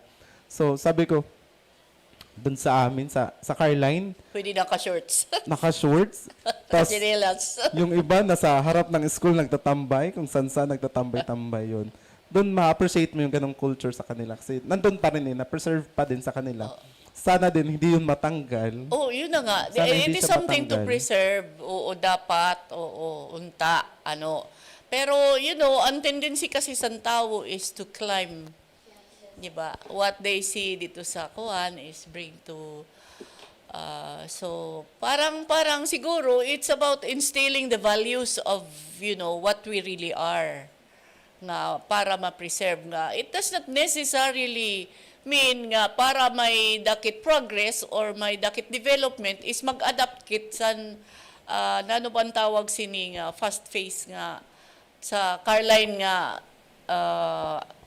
So, sabi ko, doon sa amin, sa Carline, Pwede naka-shorts. naka-shorts. Tapos, Chinelas. yung iba, nasa harap ng school, nagtatambay. Kung saan nagtatambay-tambay yun. Doon ma-appreciate mo yung ganong culture sa kanila. Kasi nandun pa rin na-preserve pa din sa kanila. Sana din, hindi yun matanggal. Yun na nga. Sana It hindi is siya something to matanggal. preserve. Dapat. Unta. Pero, ang tendency kasi sa tao is to climb. Diba? What they see dito sa kuwan is bring to so parang siguro it's about instilling the values of what we really are nga para ma-preserve nga. It does not necessarily mean nga para may dakit progress or may dakit development is mag-adapt kit san nano bang tawag sini nga fast phase nga sa Carline nga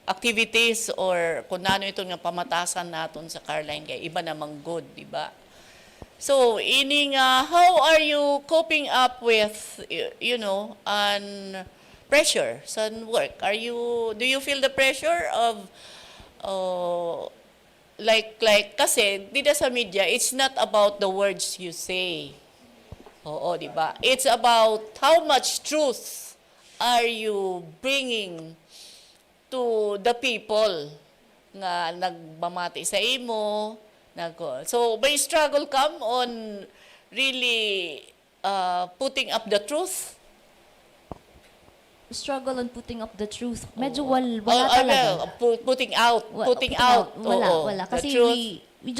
activities or kung ano ito nga pamatasan naton sa Carline kay iba namang good, di ba? So, how are you coping up with, pressure sa work? Do you feel the pressure of, kasi, dito sa media, it's not about the words you say. Oo, di ba? It's about how much truth are you bringing to the people nga nagmamati sa imo. So, may struggle come on really putting up the truth? Struggle on putting up the truth. Medyo wala talaga. Putting out. Wala. Kasi we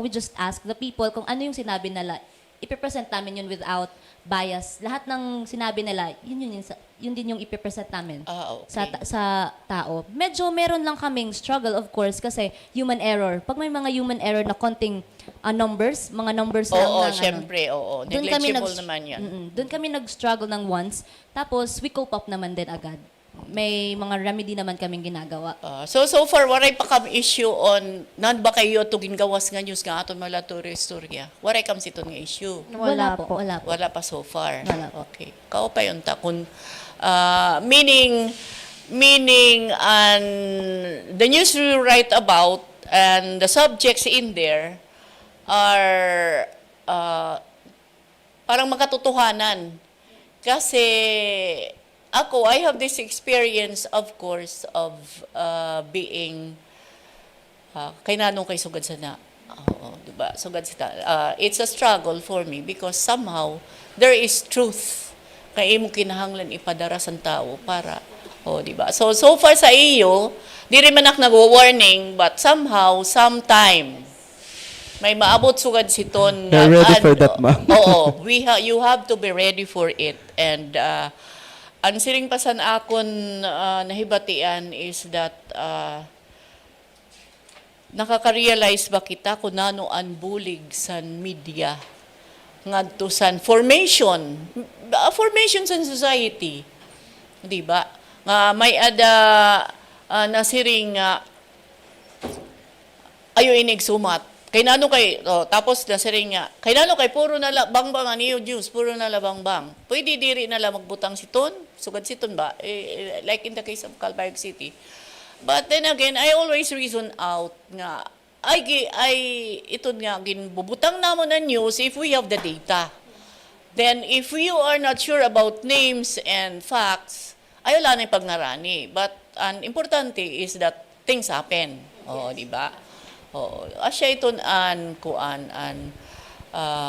just ask the people kung ano yung sinabi nila ipipresent namin yun without bias. Lahat ng sinabi nila, yun din yung ipipresent namin sa tao. Medyo meron lang kaming struggle, of course, kasi human error. Pag may mga human error na konting numbers, mga numbers lang Oo, ng syempre, oo. Negligible naman yan. Doon kami nag-struggle ng once, tapos we cope up naman din agad. May mga remedy naman kaming ginagawa. So far, waray pa kam issue on, nan ba kayo ito gingawas nga news nga aton mala turistorya? Waray kam sito nga issue? Wala po. Wala pa so far? Wala po. Okay. Kao pa yun ta. Meaning, the news we write about and the subjects in there are parang magkatotohanan. Kasi ako, I have this experience, of course, of being kay nanong kay sugad sana. Diba? Sugad sana. It's a struggle for me because somehow there is truth kay imo kinahanglan ipadara sa tao para diba? So far sa iyo, di rin manak nag-warning but somehow, sometime may maabot sugad siton. We're ready for that, ma'am. Oo, you have to be ready for it. And ang siring pasan akon nahibatian is that nakaka-realize ba kita kung nano ang bulig sa media ngadto san formation sa society, di ba? Nga may ada nasiring ayo inig sumat. Kay nano kay tapos nasiring nga kay nano kay puro na bang niyo news, puro na bang. Pwede diri na lang magbutang siton, sugad siton ba? Like in the case of Calbayog City. But then again, I always reason out nga ito nga ginbubutang namon ang news if we have the data. Then if you are not sure about names and facts, ay wala na pagnarani. But ang importante is that things happen. Di ba? Asya ito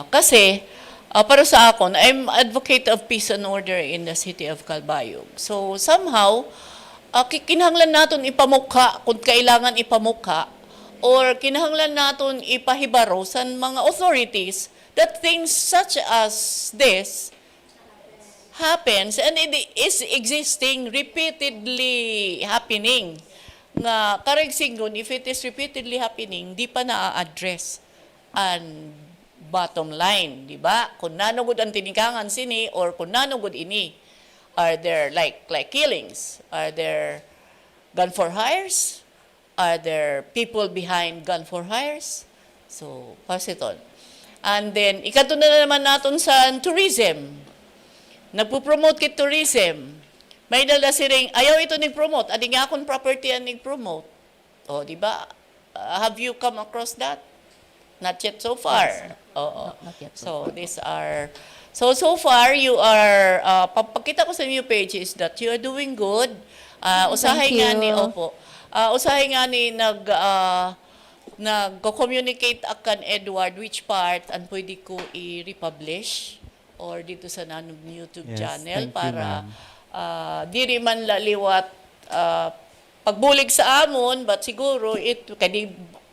kasi para sa akon, I'm advocate of peace and order in the city of Calbayog. So somehow, kinahanglan naton ipamukha kung kailangan ipamukha or kinahanglan naton ipahibaro sa mga authorities that things such as this happens and it is existing, repeatedly happening. Nga karigsingon, if it is repeatedly happening, di pa na-address ang bottom line, di ba? Kung nanugod ang tinikangan sini or kung nanugod ini, are there like killings? Are there gun for hires? Are there people behind gun for hires? So, pasiton. And then, ikato na naman natin sa tourism. Nagpo-promote kit tourism. May dala siring, ayaw ito nag-promote. Adi nga akong property ang nag-promote. Di ba? Have you come across that? Not yet so far. Yes. Not yet. So, these are... So far, you are... pagkita ko sa new page is that you are doing good. Usahay nga ni... usahay nga ni nag-communicate akan Edward which part ang pwede ko i-republish or dito sa nanong YouTube channel para... diri man laliwat pagbulig sa amon but siguro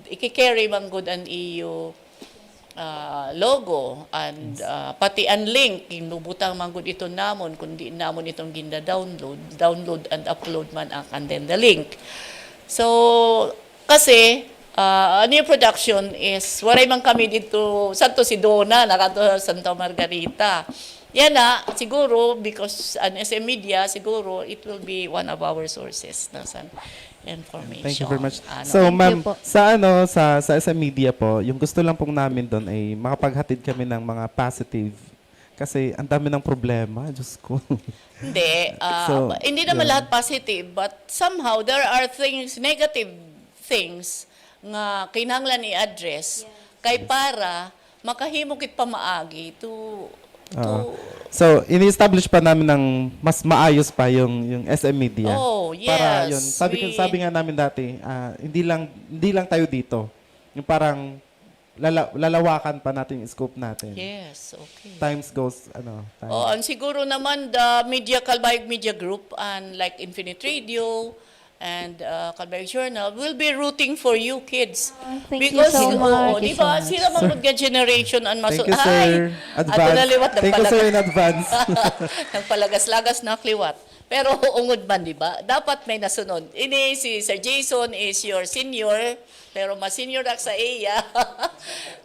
iki-carry man good an iyo logo and pati ang link inubutang man good ito namon kundi namon itong download and upload man and then the link. So kasi new production is waray man kami dito Santo Sidona nakato Santa Margarita. Yan na, siguro, because an SM Media, siguro, it will be one of our sources na sa information. Thank you very much. So, ma'am, sa SM Media po, yung gusto lang pong namin doon ay makapaghatid kami ng mga positive. Kasi ang dami ng problema, Diyos ko. Hindi. Hindi naman lahat positive, but somehow there are things, negative things, nga kinahanglan i-address, kay para makahimok it pamaagi to so, ini-establish pa namin ng mas maayos pa yung SM Media. Yes. Para yun. Sabi nga namin dati, hindi lang tayo dito. Yung parang lalawakan pa natin yung scope natin. Yes, okay. Times goes, and siguro naman the Calbayog Media Group and like Infinite Radio and Calbayog Journal will be rooting for you kids. Thank you so much. Di ba? Sila mga generation ang Thank you, sir. Ato naliwat. Thank you, sir, in advance. Nagpalagas-lagas na kliwat. Pero ungod man, di ba? Dapat may nasunod. Ini si Sir Jason is your senior, pero mas senior ak sa iya.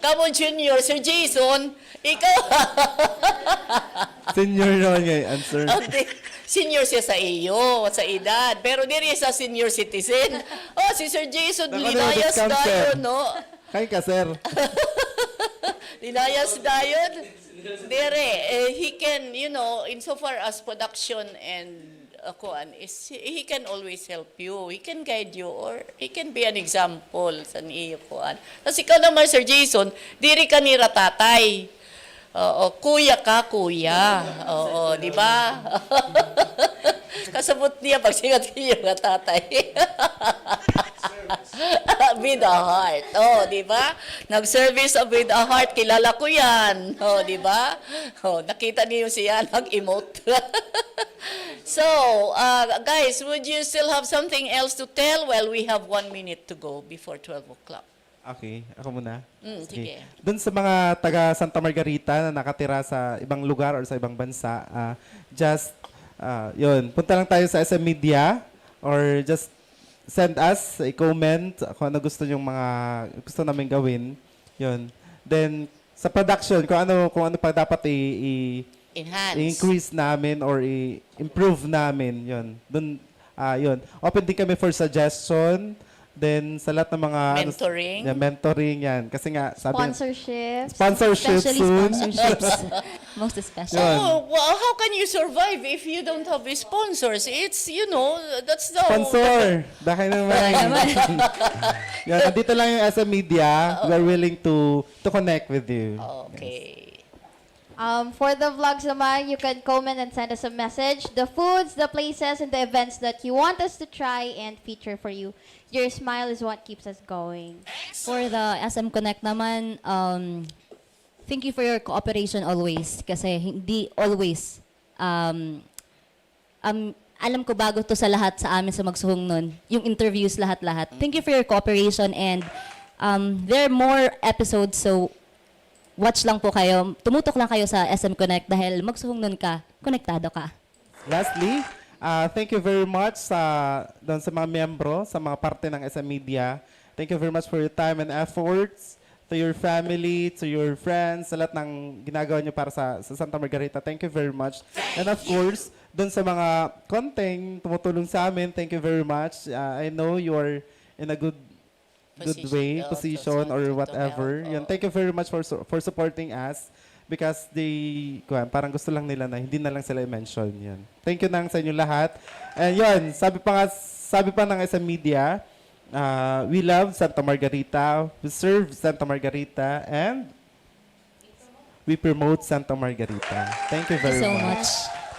Kamo junior, Sir Jason, ikaw. Senior naman ngayon, answer. Senior siya sa iyo, sa edad. Pero diri sa senior citizen. Oh, si Sir Jason, linayas dayon, no? Kay ka, sir. Linayas dayon. Dere, he can, you know, insofar as production and he can always help you. He can guide you or he can be an example sa iyo kuan. Tapos ikaw naman, Sir Jason, diri ka ni ratatay. Oo, kuya ka, kuya. Oo, di ba? Kasabot niya pag singat niya nga tatay. With a heart. Oh, di ba? Nag-service with a heart. Kilala ko yan. Oh, di ba? Oh, nakita niyo siya nag-emote. So, guys, would you still have something else to tell? Well, we have 1 minute to go before 12 o'clock. Okay, ako muna. Sige. Doon sa mga taga Santa Margarita na nakatira sa ibang lugar or sa ibang bansa, yun, punta lang tayo sa SM Media or just send us a comment kung ano gusto yung mga gusto namin gawin. Yun. Then, sa production, kung ano pa dapat i-increase namin or i-improve namin. Yun. Doon, yun. Open din kami for suggestion. Then, sa lahat ng mga mentoring. Mentoring yan. Kasi nga, sabi Sponsorships soon. Sponsorships. Most especially. So, well, how can you survive if you don't have sponsors? It's, you know, that's the... Sponsor! Dahil naman. Yan, andito lang yung SM Media. We are willing to connect with you. Okay. For the vlogs naman, you can comment and send us a message. The foods, the places, and the events that you want us to try and feature for you. Your smile is what keeps us going. For the SM Connect naman, thank you for your cooperation always. Kasi hindi always, alam ko bago to sa lahat sa amin sa magsuhong nun. Yung interviews, lahat-lahat. Thank you for your cooperation and there are more episodes, so watch lang po kayo. Tumutok lang kayo sa SM Connect dahil magsuhong nun ka, konektado ka. Lastly, thank you very much doon sa mga miyembro, sa mga parte ng SM Media. Thank you very much for your time and efforts, to your family, to your friends, sa lahat ng ginagawa nyo para sa Santa Margarita. Thank you very much. And of course, doon sa mga konting tumutulong sa amin, thank you very much. I know you are in a good position or whatever. Yun, thank you very much for supporting us because parang gusto lang nila na hindi na lang sila i-mention. Yun. Thank you nang sa inyo lahat. And yun, sabi pa ng SM Media, we love Santa Margarita, we serve Santa Margarita, and we promote Santa Margarita. Thank you very much.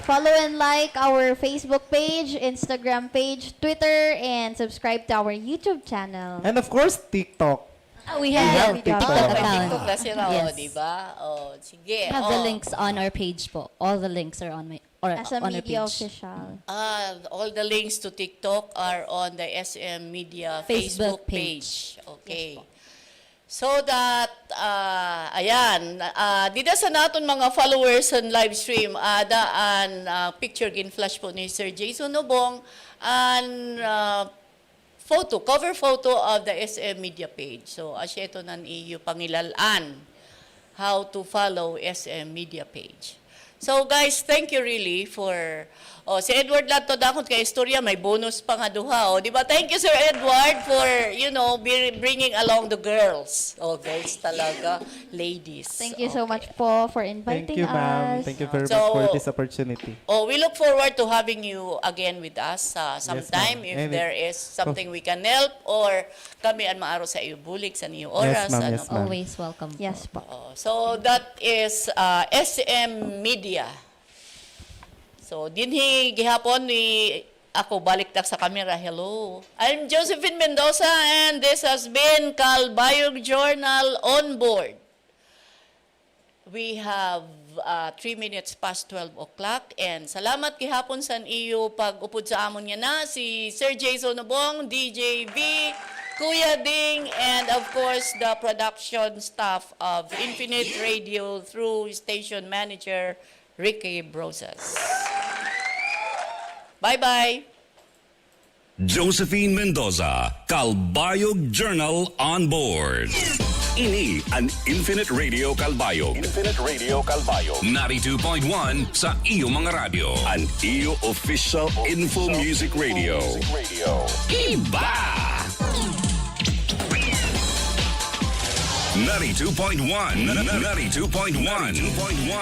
Follow and like our Facebook page, Instagram page, Twitter, and subscribe to our YouTube channel. And of course, TikTok. We have TikTok account. TikTok na sila, Yes. di ba? Sige. We have the links on our page po. All the links are on on SM our Media page. Official. All the links to TikTok are on the SM Media Facebook page. Okay. So that, ayan, dida sa naton mga followers on live stream, picture gin flash po ni Sir Jason Nobong, and cover photo of the SM Media page. So, asya ito nan iyo pangilalaan how to follow SM Media page. So guys, thank you really for si Edward Lato dakot kay istorya, may bonus pa nga duha. Di ba? Thank you, Sir Edward, for, bringing along the girls. Girls talaga. Ladies. Thank you so much po for inviting Thank you, ma'am. us. Thank you very much for this opportunity. We look forward to having you again with us sometime if there is something we can help or kami ang maaro sa iyo bulig sa iyo oras. Yes, ma'am. Always welcome. Yes po. So that is SM Media. So, dinhi gihapon ni ako balik sa camera. Hello. I'm Josephine Mendoza and this has been Calbayog Journal on board. We have 3 minutes past 12 o'clock. And salamat gihapon sa iyo pag-upod sa amon nga na si Sir Jason Nobong, DJ V, Kuya Ding, and of course the production staff of Infinite Radio through station manager Ricky Brosas. Bye-bye. Josephine Mendoza, Calbayog Journal on board. Ini ang Infinite Radio Calbayog. Infinite Radio Calbayog. 92.1 sa iyo mga radyo. Ang iyo official info music radio. Iba! 92.1. 92.1.